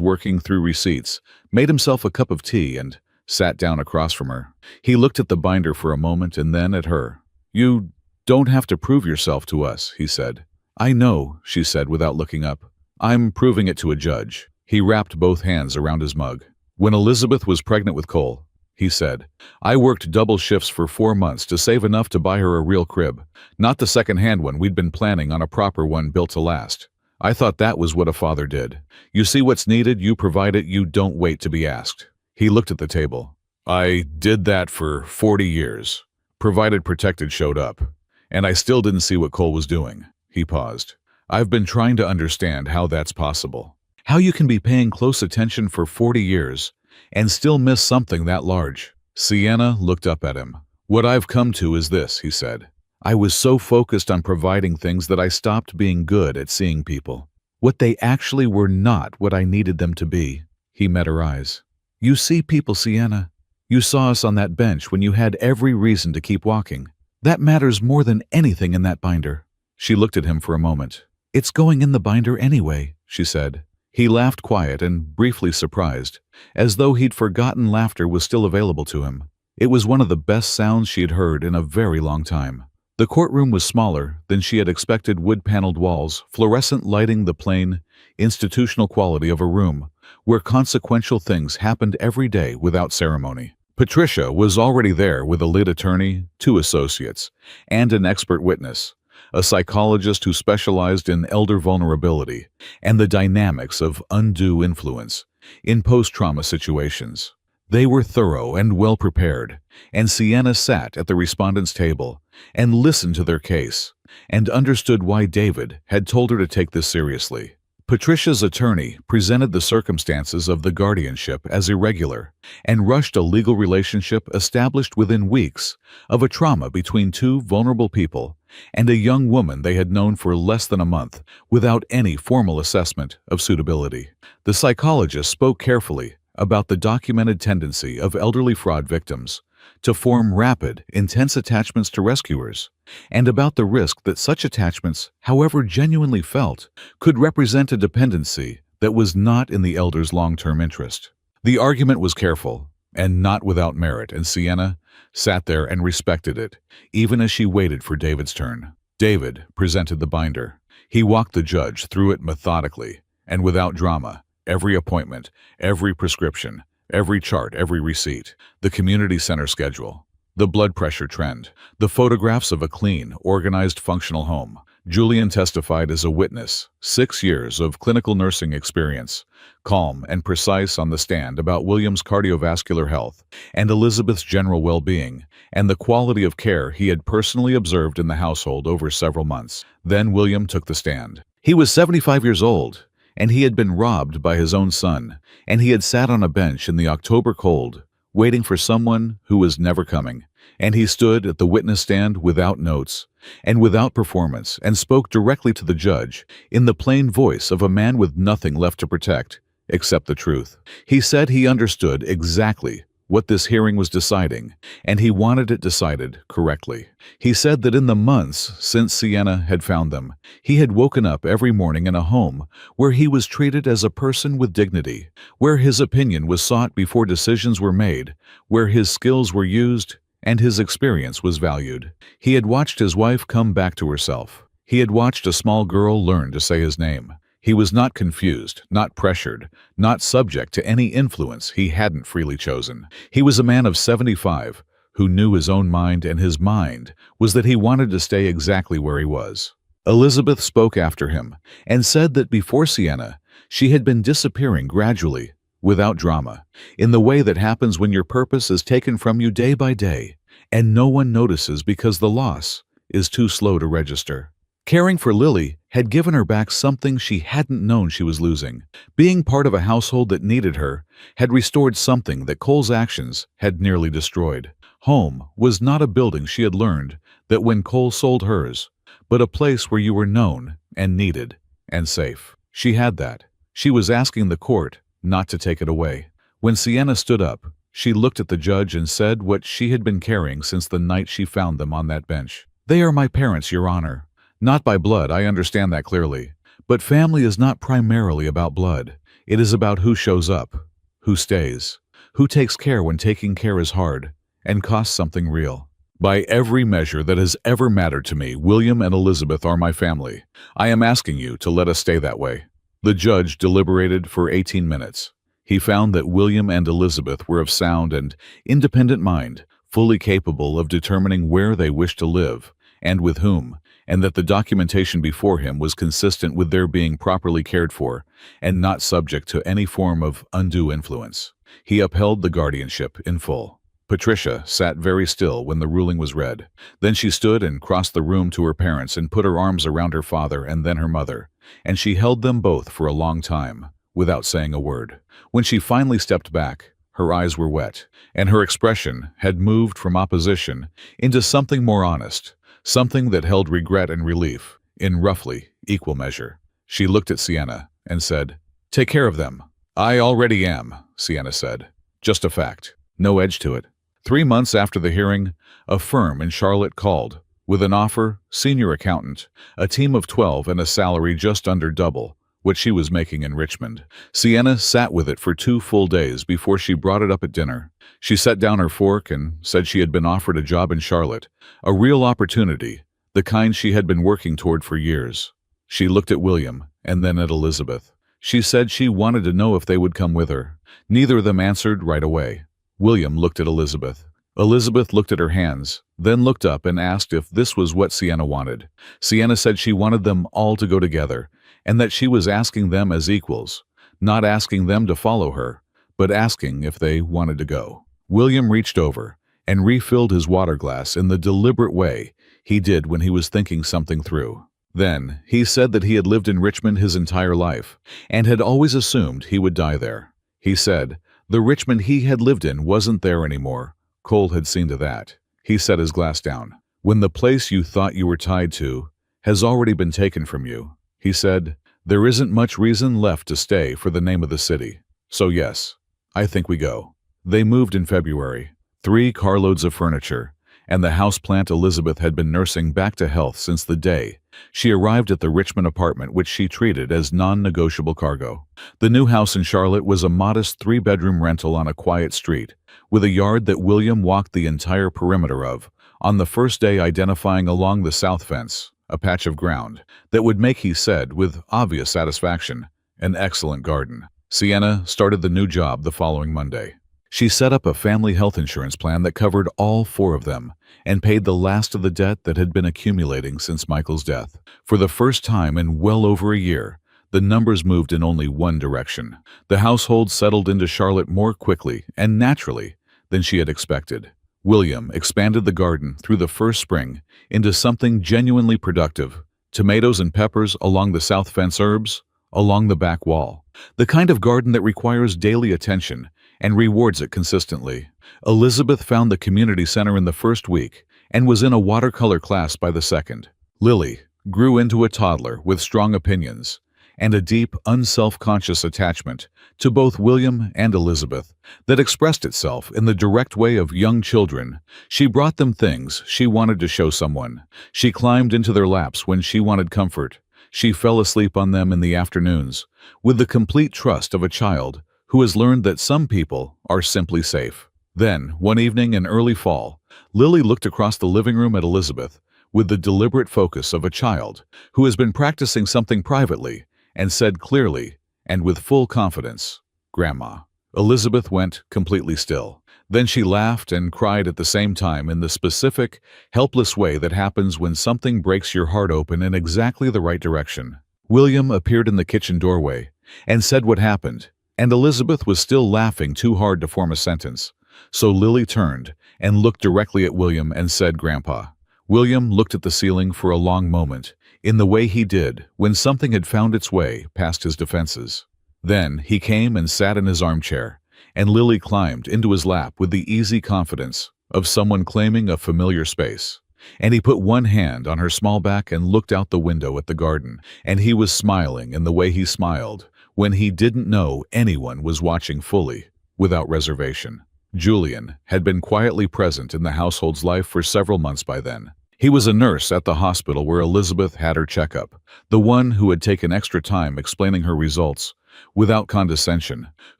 working through receipts, made himself a cup of tea, and sat down across from her. He looked at the binder for a moment and then at her. "You don't have to prove yourself to us," he said. "I know," she said without looking up. "I'm proving it to a judge." He wrapped both hands around his mug. "When Elizabeth was pregnant with Cole," he said, "I worked double shifts for 4 months to save enough to buy her a real crib, not the second-hand one we'd been planning on, a proper one built to last. I thought that was what a father did. You see what's needed, you provide it, you don't wait to be asked." He looked at the table. "I did that for 40 years. Provided protected showed up. And I still didn't see what Cole was doing." He paused. "I've been trying to understand how that's possible. How you can be paying close attention for 40 years and still miss something that large." Sienna looked up at him. "What I've come to is this," he said. "I was so focused on providing things that I stopped being good at seeing people. What they actually were, not what I needed them to be." He met her eyes. "You see people, Sienna. You saw us on that bench when you had every reason to keep walking. That matters more than anything in that binder." She looked at him for a moment. "It's going in the binder anyway," she said. He laughed, quiet and briefly surprised, as though he'd forgotten laughter was still available to him. It was one of the best sounds she had heard in a very long time. The courtroom was smaller than she had expected, wood-paneled walls, fluorescent lighting, the plain, institutional quality of a room where consequential things happened every day without ceremony. Patricia was already there with a lead attorney, 2 associates, and an expert witness, a psychologist who specialized in elder vulnerability and the dynamics of undue influence in post-trauma situations. They were thorough and well-prepared, and Sienna sat at the respondents' table and listened to their case and understood why David had told her to take this seriously. Patricia's attorney presented the circumstances of the guardianship as irregular and rushed a legal relationship established within weeks of a trauma between 2 vulnerable people and a young woman they had known for less than a month without any formal assessment of suitability. The psychologist spoke carefully about the documented tendency of elderly fraud victims to form rapid, intense attachments to rescuers, and about the risk that such attachments, however genuinely felt, could represent a dependency that was not in the elder's long-term interest. The argument was careful and not without merit, and Sienna sat there and respected it, even as she waited for David's turn. David presented the binder. He walked the judge through it methodically and without drama. Every appointment, every prescription, every chart, every receipt, the community center schedule, the blood pressure trend, the photographs of a clean, organized, functional home. Julian testified as a witness, 6 years of clinical nursing experience, calm and precise on the stand about William's cardiovascular health and Elizabeth's general well-being, and the quality of care he had personally observed in the household over several months. Then William took the stand. He was 75 years old, and he had been robbed by his own son, and he had sat on a bench in the October cold, waiting for someone who was never coming. And he stood at the witness stand without notes and without performance and spoke directly to the judge in the plain voice of a man with nothing left to protect except the truth. He said he understood exactly what this hearing was deciding, and he wanted it decided correctly. He said that in the months since Sienna had found them, he had woken up every morning in a home where he was treated as a person with dignity, where his opinion was sought before decisions were made, where his skills were used, and his experience was valued. He had watched his wife come back to herself. He had watched a small girl learn to say his name. He was not confused, not pressured, not subject to any influence he hadn't freely chosen. He was a man of 75 who knew his own mind, and his mind was that he wanted to stay exactly where he was. Elizabeth spoke after him and said that before Sienna, she had been disappearing gradually, without drama, in the way that happens when your purpose is taken from you day by day, and no one notices because the loss is too slow to register. Caring for Lily had given her back something she hadn't known she was losing. Being part of a household that needed her had restored something that Cole's actions had nearly destroyed. Home was not a building, she had learned that when Cole sold hers, but a place where you were known and needed and safe. She had that. She was asking the court not to take it away. When Sienna stood up, she looked at the judge and said what she had been carrying since the night she found them on that bench. "They are my parents, Your Honor. Not by blood, I understand that clearly. But family is not primarily about blood. It is about who shows up, who stays, who takes care when taking care is hard and costs something real. By every measure that has ever mattered to me, William and Elizabeth are my family. I am asking you to let us stay that way." The judge deliberated for 18 minutes. He found that William and Elizabeth were of sound and independent mind, fully capable of determining where they wished to live and with whom, and that the documentation before him was consistent with their being properly cared for and not subject to any form of undue influence. He upheld the guardianship in full. Patricia sat very still when the ruling was read. Then she stood and crossed the room to her parents and put her arms around her father and then her mother, and she held them both for a long time, without saying a word. When she finally stepped back, her eyes were wet, and her expression had moved from opposition into something more honest, something that held regret and relief in roughly equal measure. She looked at Sienna and said, "Take care of them." "I already am," Sienna said. "Just a fact. No edge to it." 3 months after the hearing, a firm in Charlotte called, with an offer, senior accountant, a team of 12 and a salary just under double what she was making in Richmond. Sienna sat with it for 2 full days before she brought it up at dinner. She set down her fork and said she had been offered a job in Charlotte, a real opportunity, the kind she had been working toward for years. She looked at William and then at Elizabeth. She said she wanted to know if they would come with her. Neither of them answered right away. William looked at Elizabeth. Elizabeth looked at her hands, then looked up and asked if this was what Sienna wanted. Sienna said she wanted them all to go together, and that she was asking them as equals, not asking them to follow her, but asking if they wanted to go. William reached over and refilled his water glass in the deliberate way he did when he was thinking something through. Then he said that he had lived in Richmond his entire life and had always assumed he would die there. He said the Richmond he had lived in wasn't there anymore. Cole had seen to that. He set his glass down. "When the place you thought you were tied to has already been taken from you," he said, "there isn't much reason left to stay for the name of the city. So yes, I think we go." They moved in February, 3 carloads of furniture, and the houseplant Elizabeth had been nursing back to health since the day she arrived at the Richmond apartment, which she treated as non-negotiable cargo. The new house in Charlotte was a modest 3-bedroom rental on a quiet street, with a yard that William walked the entire perimeter of, on the first day identifying along the south fence a patch of ground that would make, he said, with obvious satisfaction, an excellent garden. Sienna started the new job the following Monday. She set up a family health insurance plan that covered all 4 of them and paid the last of the debt that had been accumulating since Michael's death. For the first time in well over a year, the numbers moved in only one direction. The household settled into Charlotte more quickly and naturally than she had expected. William expanded the garden through the first spring into something genuinely productive: tomatoes and peppers along the south fence, herbs along the back wall. The kind of garden that requires daily attention and rewards it consistently. Elizabeth found the community center in the first week and was in a watercolor class by the second. Lily grew into a toddler with strong opinions and a deep, unself-conscious attachment to both William and Elizabeth that expressed itself in the direct way of young children. She brought them things she wanted to show someone. She climbed into their laps when she wanted comfort. She fell asleep on them in the afternoons, with the complete trust of a child who has learned that some people are simply safe. Then, one evening in early fall, Lily looked across the living room at Elizabeth with the deliberate focus of a child who has been practicing something privately, and said clearly and with full confidence, "Grandma." Elizabeth went completely still. Then she laughed and cried at the same time in the specific, helpless way that happens when something breaks your heart open in exactly the right direction. William appeared in the kitchen doorway and said what happened, and Elizabeth was still laughing too hard to form a sentence. So Lily turned and looked directly at William and said, "Grandpa." William looked at the ceiling for a long moment, in the way he did when something had found its way past his defenses. Then he came and sat in his armchair, and Lily climbed into his lap with the easy confidence of someone claiming a familiar space. And he put one hand on her small back and looked out the window at the garden, and he was smiling in the way he smiled when he didn't know anyone was watching fully, without reservation. Julian had been quietly present in the household's life for several months by then. He was a nurse at the hospital where Elizabeth had her checkup, the one who had taken extra time explaining her results, without condescension,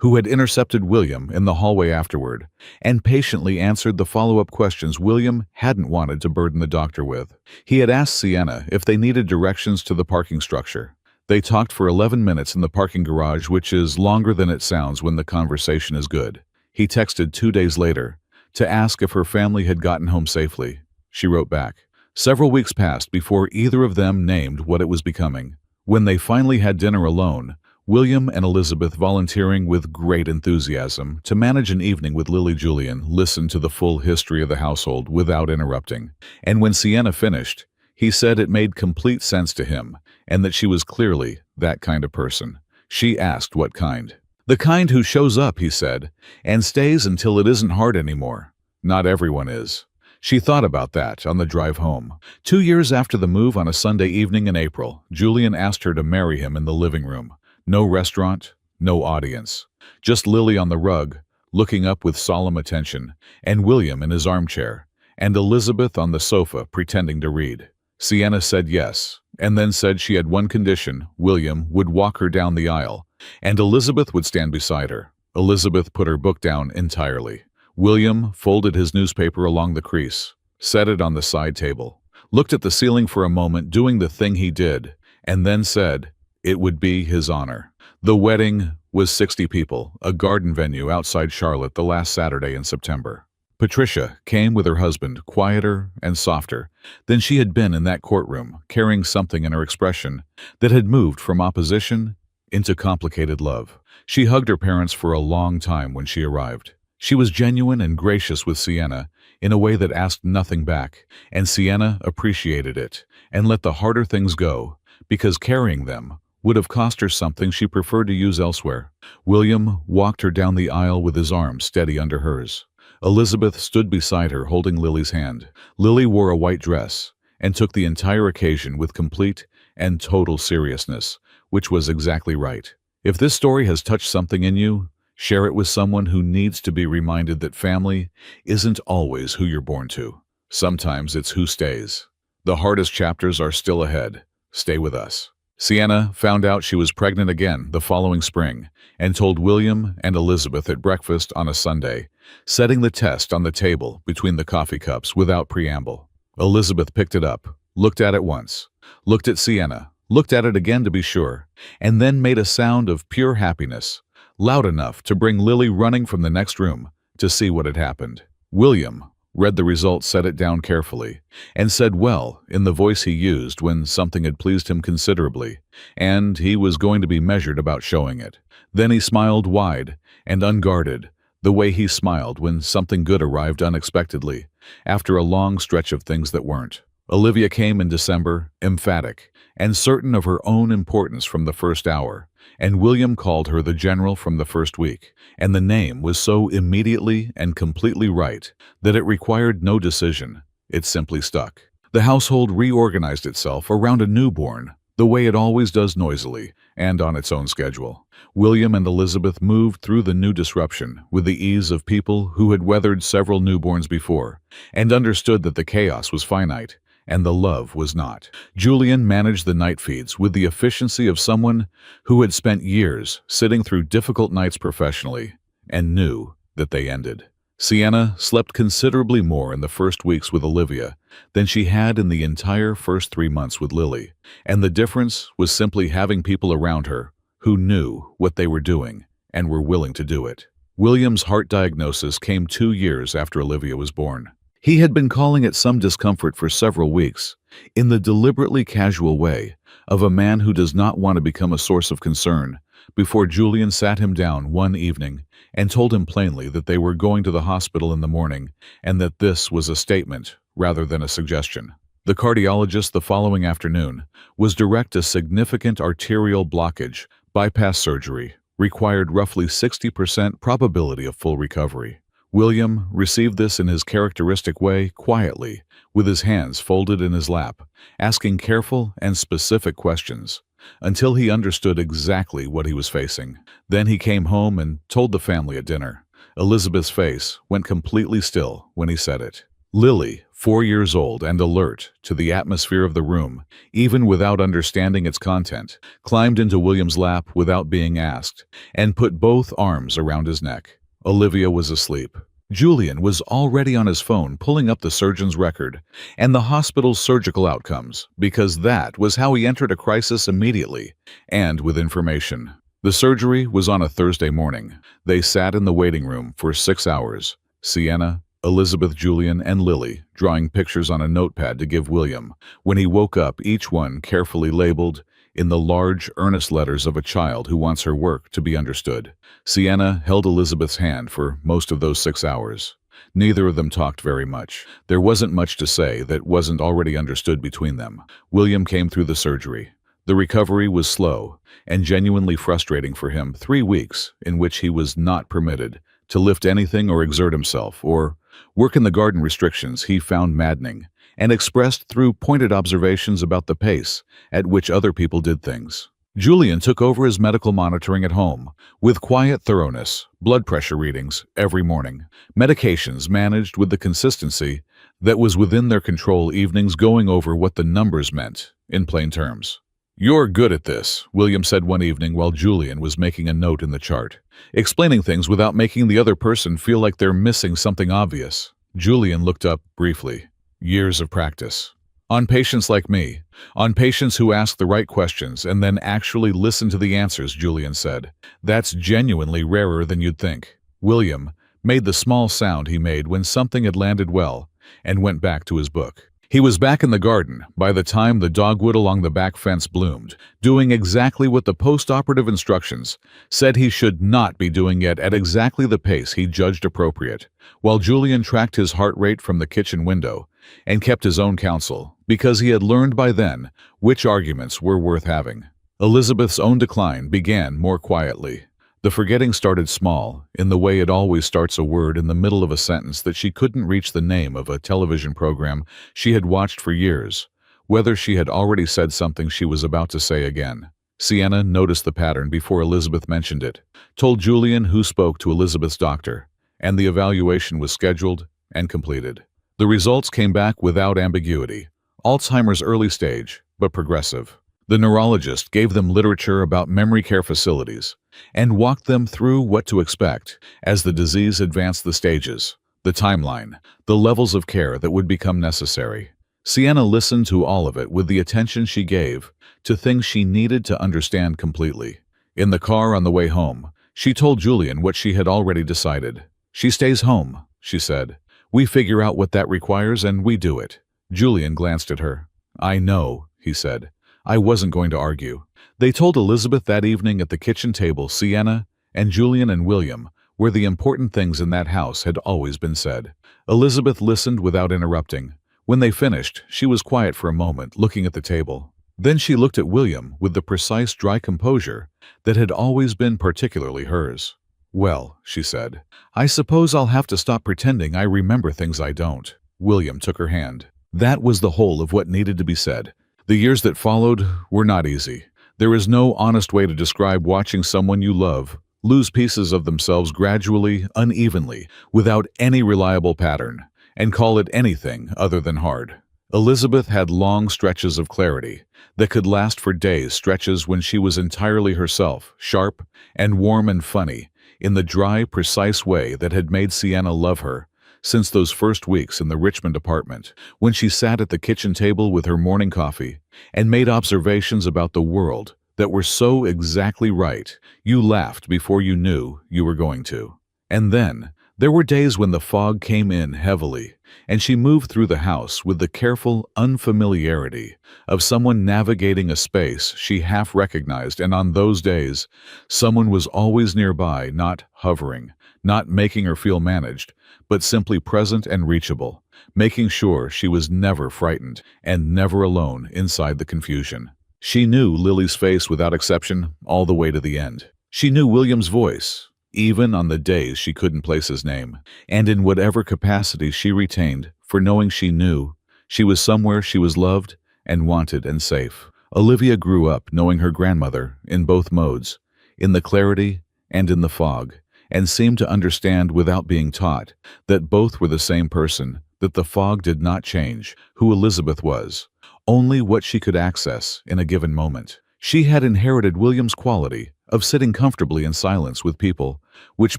who had intercepted William in the hallway afterward, and patiently answered the follow-up questions William hadn't wanted to burden the doctor with. He had asked Sienna if they needed directions to the parking structure. They talked for 11 minutes in the parking garage, which is longer than it sounds when the conversation is good. He texted 2 days later to ask if her family had gotten home safely. She wrote back. Several weeks passed before either of them named what it was becoming. When they finally had dinner alone, William and Elizabeth, volunteering with great enthusiasm to manage an evening with Lily, Julian listened to the full history of the household without interrupting. And when Sienna finished, he said it made complete sense to him and that she was clearly that kind of person. She asked what kind. "The kind who shows up," he said, "and stays until it isn't hard anymore. Not everyone is." She thought about that on the drive home. 2 years after the move, on a Sunday evening in April, Julian asked her to marry him in the living room. No restaurant, no audience. Just Lily on the rug, looking up with solemn attention, and William in his armchair, and Elizabeth on the sofa pretending to read. Sienna said yes, and then said she had one condition: William would walk her down the aisle, and Elizabeth would stand beside her. Elizabeth put her book down entirely. William folded his newspaper along the crease, set it on the side table, looked at the ceiling for a moment, doing the thing he did, and then said it would be his honor. The wedding was 60 people, a garden venue outside Charlotte, the last Saturday in September. Patricia came with her husband, quieter and softer than she had been in that courtroom, carrying something in her expression that had moved from opposition into complicated love. She hugged her parents for a long time when she arrived. She was genuine and gracious with Sienna in a way that asked nothing back, and Sienna appreciated it and let the harder things go, because carrying them would have cost her something she preferred to use elsewhere. William walked her down the aisle with his arm steady under hers. Elizabeth stood beside her holding Lily's hand. Lily wore a white dress and took the entire occasion with complete and total seriousness, which was exactly right. If this story has touched something in you, share it with someone who needs to be reminded that family isn't always who you're born to. Sometimes it's who stays. The hardest chapters are still ahead. Stay with us. Sienna found out she was pregnant again the following spring and told William and Elizabeth at breakfast on a Sunday, setting the test on the table between the coffee cups without preamble. Elizabeth picked it up, looked at it once, looked at Sienna, looked at it again to be sure, and then made a sound of pure happiness, loud enough to bring Lily running from the next room to see what had happened. William read the results, set it down carefully, and said well in the voice he used when something had pleased him considerably, and he was going to be measured about showing it. Then he smiled wide and unguarded, the way he smiled when something good arrived unexpectedly, after a long stretch of things that weren't. Olivia came in December, emphatic and certain of her own importance from the first hour, and William called her the General from the first week, and the name was so immediately and completely right that it required no decision. It simply stuck. The household reorganized itself around a newborn the way it always does, noisily and on its own schedule. William and Elizabeth moved through the new disruption with the ease of people who had weathered several newborns before and understood that the chaos was finite and the love was not. Julian managed the night feeds with the efficiency of someone who had spent years sitting through difficult nights professionally and knew that they ended. Sienna slept considerably more in the first weeks with Olivia than she had in the entire first 3 months with Lily, and the difference was simply having people around her who knew what they were doing and were willing to do it. William's heart diagnosis came 2 years after Olivia was born. He had been calling it some discomfort for several weeks, in the deliberately casual way of a man who does not want to become a source of concern, before Julian sat him down one evening and told him plainly that they were going to the hospital in the morning and that this was a statement rather than a suggestion. The cardiologist the following afternoon was direct a significant arterial blockage, bypass surgery, required roughly 60% probability of full recovery. William received this in his characteristic way, quietly, with his hands folded in his lap, asking careful and specific questions, until he understood exactly what he was facing. Then he came home and told the family at dinner. Elizabeth's face went completely still when he said it. Lily, 4 years old and alert to the atmosphere of the room, even without understanding its content, climbed into William's lap without being asked and put both arms around his neck. Olivia was asleep. Julian was already on his phone pulling up the surgeon's record and the hospital's surgical outcomes, because that was how he entered a crisis immediately and with information. The surgery was on a Thursday morning. They sat in the waiting room for 6 hours. Sienna, Elizabeth, Julian, and Lily drawing pictures on a notepad to give William. When he woke up, each one carefully labeled in the large, earnest letters of a child who wants her work to be understood. Sienna held Elizabeth's hand for most of those 6 hours. Neither of them talked very much. There wasn't much to say that wasn't already understood between them. William came through the surgery. The recovery was slow and genuinely frustrating for him. 3 weeks in which he was not permitted to lift anything or exert himself or work in the garden, restrictions he found maddening, and expressed through pointed observations about the pace at which other people did things. Julian took over his medical monitoring at home, with quiet thoroughness, blood pressure readings every morning, medications managed with the consistency that was within their control, evenings going over what the numbers meant, in plain terms. "You're good at this," William said one evening while Julian was making a note in the chart, explaining things without making the other person feel like they're missing something obvious. Julian looked up briefly. "Years of practice. On patients like me. On patients who ask the right questions and then actually listen to the answers," Julian said. "That's genuinely rarer than you'd think." William made the small sound he made when something had landed well and went back to his book. He was back in the garden by the time the dogwood along the back fence bloomed, doing exactly what the post-operative instructions said he should not be doing, yet at exactly the pace he judged appropriate, while Julian tracked his heart rate from the kitchen window and kept his own counsel, because he had learned by then which arguments were worth having. Elizabeth's own decline began more quietly. The forgetting started small, in the way it always starts a word in the middle of a sentence that she couldn't reach the name of a television program she had watched for years, whether she had already said something she was about to say again. Sienna noticed the pattern before Elizabeth mentioned it, told Julian who spoke to Elizabeth's doctor, and the evaluation was scheduled and completed. The results came back without ambiguity. Alzheimer's early stage, but progressive. The neurologist gave them literature about memory care facilities and walked them through what to expect as the disease advanced, the stages, the timeline, the levels of care that would become necessary. Sienna listened to all of it with the attention she gave to things she needed to understand completely. In the car on the way home, she told Julian what she had already decided. "She stays home," she said. "We figure out what that requires and we do it." Julian glanced at her. "I know," he said. I wasn't going to argue. They told Elizabeth that evening at the kitchen table Sienna and Julian and William were the important things in that house had always been said. Elizabeth listened without interrupting. When they finished, she was quiet for a moment, looking at the table. Then she looked at William with the precise, dry composure that had always been particularly hers. "Well," she said, "I suppose I'll have to stop pretending I remember things I don't." William took her hand. That was the whole of what needed to be said. The years that followed were not easy. There is no honest way to describe watching someone you love lose pieces of themselves gradually, unevenly, without any reliable pattern, and call it anything other than hard. Elizabeth had long stretches of clarity that could last for days, stretches when she was entirely herself, sharp and warm and funny, in the dry, precise way that had made Sienna love her since those first weeks in the Richmond apartment, when she sat at the kitchen table with her morning coffee and made observations about the world that were so exactly right, you laughed before you knew you were going to. And then, there were days when the fog came in heavily, and she moved through the house with the careful unfamiliarity of someone navigating a space she half recognized, and on those days, someone was always nearby, not hovering, not making her feel managed, but simply present and reachable, making sure she was never frightened and never alone inside the confusion. She knew Lily's face without exception all the way to the end. She knew William's voice, even on the days she couldn't place his name, and in whatever capacity she retained for knowing she knew, she was somewhere she was loved and wanted and safe. Olivia grew up knowing her grandmother in both modes, in the clarity and in the fog, and seemed to understand without being taught that both were the same person, that the fog did not change who Elizabeth was, only what she could access in a given moment. She had inherited William's quality of sitting comfortably in silence with people, which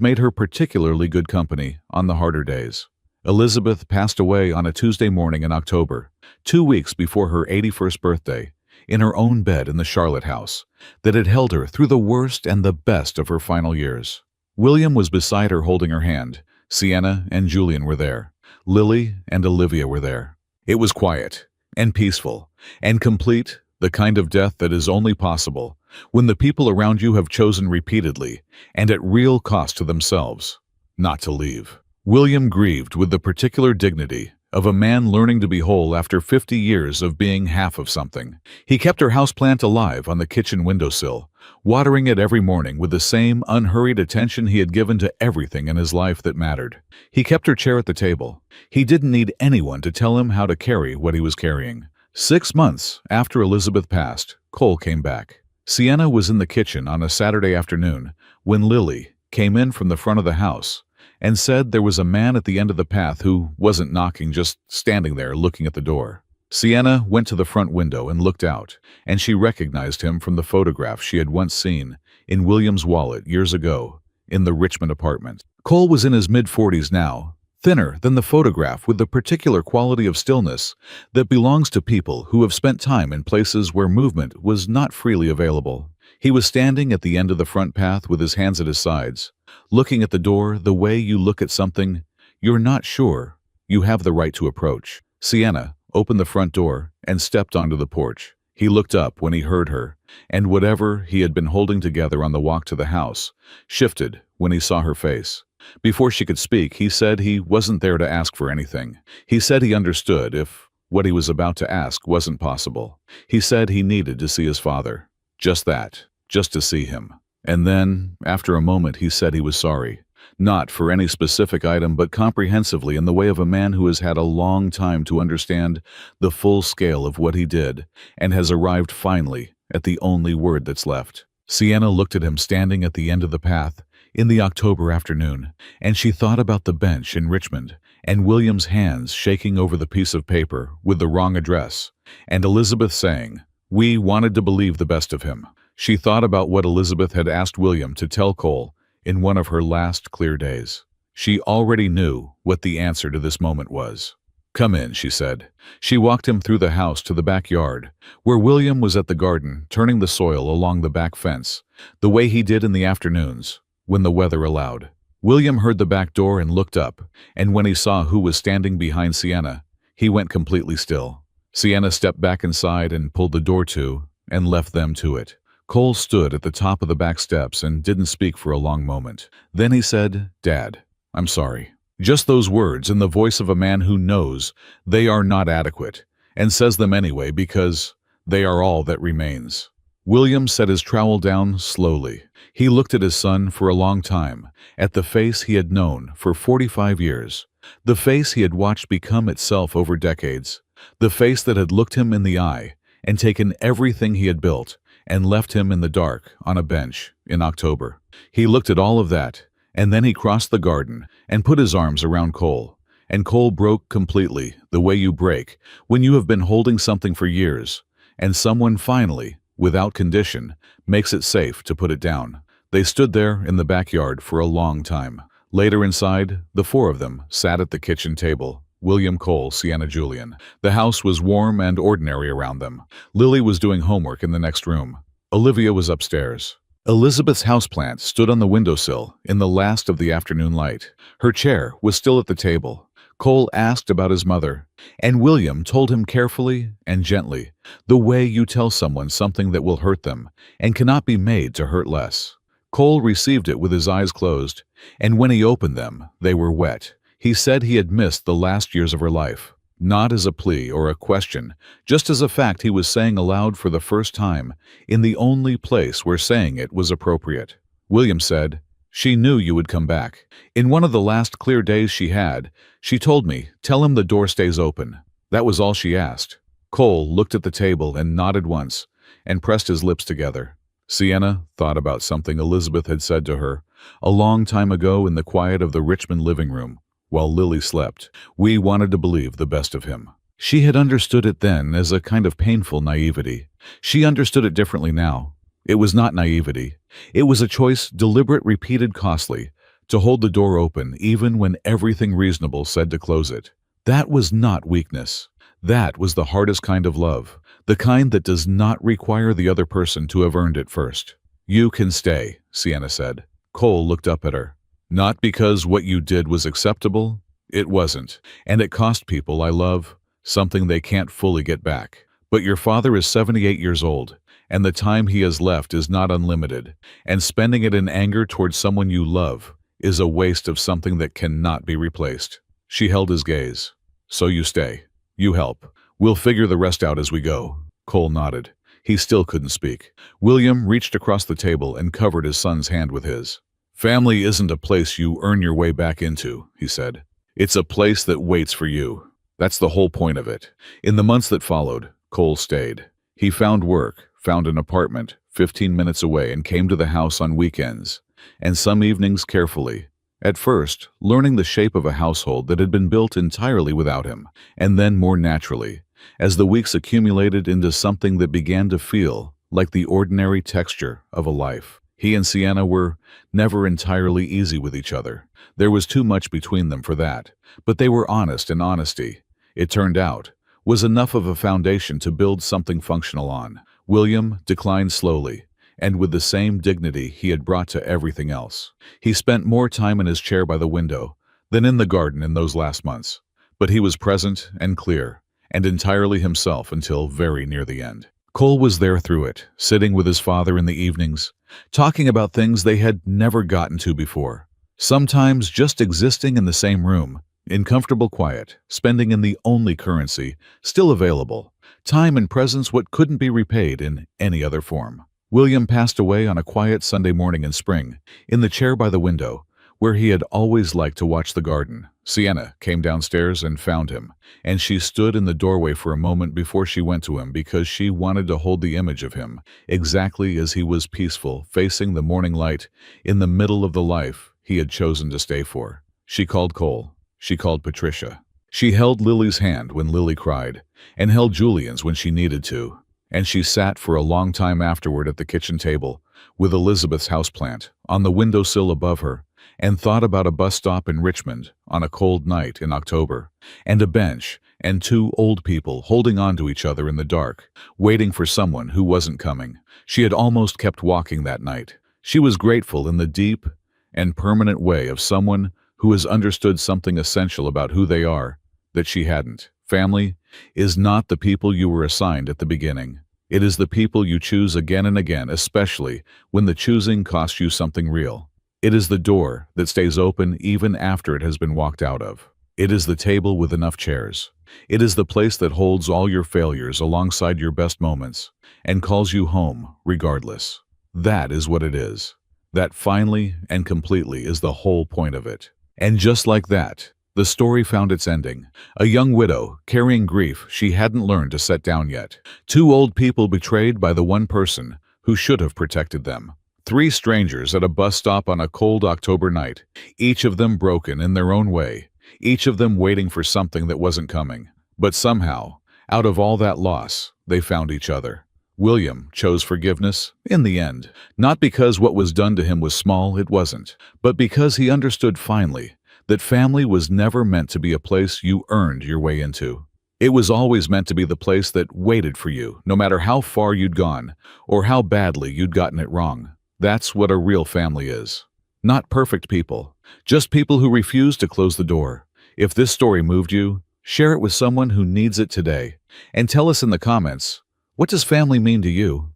made her particularly good company on the harder days. Elizabeth passed away on a Tuesday morning in October, 2 weeks before her 81st birthday, in her own bed in the Charlotte house that had held her through the worst and the best of her final years. William was beside her holding her hand. Sienna and Julian were there. Lily and Olivia were there. It was quiet and peaceful and complete, the kind of death that is only possible when the people around you have chosen repeatedly and at real cost to themselves not to leave. William grieved with the particular dignity of a man learning to be whole after 50 years of being half of something. He kept her houseplant alive on the kitchen windowsill, watering it every morning with the same unhurried attention he had given to everything in his life that mattered. He kept her chair at the table. He didn't need anyone to tell him how to carry what he was carrying. 6 months after Elizabeth passed, Cole came back. Sienna was in the kitchen on a Saturday afternoon when Lily came in from the front of the house and said there was a man at the end of the path who wasn't knocking, just standing there looking at the door. Sienna went to the front window and looked out, and she recognized him from the photograph she had once seen in William's wallet years ago in the Richmond apartment. Cole was in his mid-40s now, thinner than the photograph, with the particular quality of stillness that belongs to people who have spent time in places where movement was not freely available. He was standing at the end of the front path with his hands at his sides, looking at the door the way you look at something you're not sure you have the right to approach. Sienna opened the front door and stepped onto the porch. He looked up when he heard her, and whatever he had been holding together on the walk to the house shifted when he saw her face. Before she could speak, he said he wasn't there to ask for anything. He said he understood if what he was about to ask wasn't possible. He said he needed to see his father. Just that, just to see him. And then, after a moment, he said he was sorry. Not for any specific item, but comprehensively, in the way of a man who has had a long time to understand the full scale of what he did and has arrived finally at the only word that's left. Sienna looked at him standing at the end of the path in the October afternoon, and she thought about the bench in Richmond and William's hands shaking over the piece of paper with the wrong address, and Elizabeth saying, "We wanted to believe the best of him." She thought about what Elizabeth had asked William to tell Cole in one of her last clear days. She already knew what the answer to this moment was. "Come in," she said. She walked him through the house to the backyard, where William was at the garden, turning the soil along the back fence, the way he did in the afternoons, when the weather allowed. William heard the back door and looked up, and when he saw who was standing behind Sienna, he went completely still. Sienna stepped back inside and pulled the door to, and left them to it. Cole stood at the top of the back steps and didn't speak for a long moment. Then he said, "Dad, I'm sorry." Just those words in the voice of a man who knows they are not adequate, and says them anyway because they are all that remains. William set his trowel down slowly. He looked at his son for a long time, at the face he had known for 45 years, the face he had watched become itself over decades, the face that had looked him in the eye and taken everything he had built and left him in the dark on a bench in October. He looked at all of that, and then he crossed the garden and put his arms around Cole. And Cole broke completely, the way you break when you have been holding something for years, and someone finally, without condition, makes it safe to put it down. They stood there in the backyard for a long time. Later inside, the four of them sat at the kitchen table. William, Cole, Sienna, Julian. The house was warm and ordinary around them. Lily was doing homework in the next room. Olivia was upstairs. Elizabeth's houseplant stood on the windowsill in the last of the afternoon light. Her chair was still at the table. Cole asked about his mother, and William told him carefully and gently, the way you tell someone something that will hurt them and cannot be made to hurt less. Cole received it with his eyes closed, and when he opened them, they were wet. He said he had missed the last years of her life, not as a plea or a question, just as a fact he was saying aloud for the first time, in the only place where saying it was appropriate. William said, "She knew you would come back. In one of the last clear days she had, she told me, tell him the door stays open." That was all she asked. Cole looked at the table and nodded once, and pressed his lips together. Sienna thought about something Elizabeth had said to her a long time ago in the quiet of the Richmond living room, while Lily slept. We wanted to believe the best of him. She had understood it then as a kind of painful naivety. She understood it differently now. It was not naivety. It was a choice, deliberate, repeated, costly, to hold the door open even when everything reasonable said to close it. That was not weakness. That was the hardest kind of love, the kind that does not require the other person to have earned it first. "You can stay," Sienna said. Cole looked up at her. "Not because what you did was acceptable. It wasn't. And it cost people I love something they can't fully get back. But your father is 78 years old, and the time he has left is not unlimited, and spending it in anger towards someone you love is a waste of something that cannot be replaced." She held his gaze. "So you stay. You help. We'll figure the rest out as we go." Cole nodded. He still couldn't speak. William reached across the table and covered his son's hand with his. "Family isn't a place you earn your way back into," he said. "It's a place that waits for you. That's the whole point of it." In the months that followed, Cole stayed. He found work, found an apartment 15 minutes away, and came to the house on weekends, and some evenings carefully. At first, learning the shape of a household that had been built entirely without him, and then more naturally, as the weeks accumulated into something that began to feel like the ordinary texture of a life. He and Sienna were never entirely easy with each other. There was too much between them for that, but they were honest, and honesty, it turned out, was enough of a foundation to build something functional on. William declined slowly, and with the same dignity he had brought to everything else. He spent more time in his chair by the window than in the garden in those last months, but he was present and clear, and entirely himself until very near the end. Cole was there through it, sitting with his father in the evenings, talking about things they had never gotten to before, sometimes just existing in the same room, in comfortable quiet, spending in the only currency still available, time and presence what couldn't be repaid in any other form. William passed away on a quiet Sunday morning in spring, in the chair by the window, where he had always liked to watch the garden. Sienna came downstairs and found him, and she stood in the doorway for a moment before she went to him because she wanted to hold the image of him, exactly as he was peaceful, facing the morning light, in the middle of the life he had chosen to stay for. She called Cole. She called Patricia. She held Lily's hand when Lily cried, and held Julian's when she needed to. And she sat for a long time afterward at the kitchen table, with Elizabeth's houseplant on the windowsill above her, and thought about a bus stop in Richmond on a cold night in October, and a bench, and two old people holding on to each other in the dark, waiting for someone who wasn't coming. She had almost kept walking that night. She was grateful in the deep and permanent way of someone who has understood something essential about who they are that she hadn't. Family is not the people you were assigned at the beginning. It is the people you choose again and again, especially when the choosing costs you something real. It is the door that stays open even after it has been walked out of. It is the table with enough chairs. It is the place that holds all your failures alongside your best moments and calls you home regardless. That is what it is. That finally and completely is the whole point of it. And just like that, The story found its ending. A young widow, carrying grief she hadn't learned to set down yet. Two old people betrayed by the one person who should have protected them. Three strangers at a bus stop on a cold October night, each of them broken in their own way, each of them waiting for something that wasn't coming. But somehow, out of all that loss, they found each other. William chose forgiveness in the end, not because what was done to him was small, it wasn't, but because he understood finally that family was never meant to be a place you earned your way into. It was always meant to be the place that waited for you, no matter how far you'd gone or how badly you'd gotten it wrong. That's what a real family is. Not perfect people, just people who refuse to close the door. If this story moved you, share it with someone who needs it today. And tell us in the comments, what does family mean to you?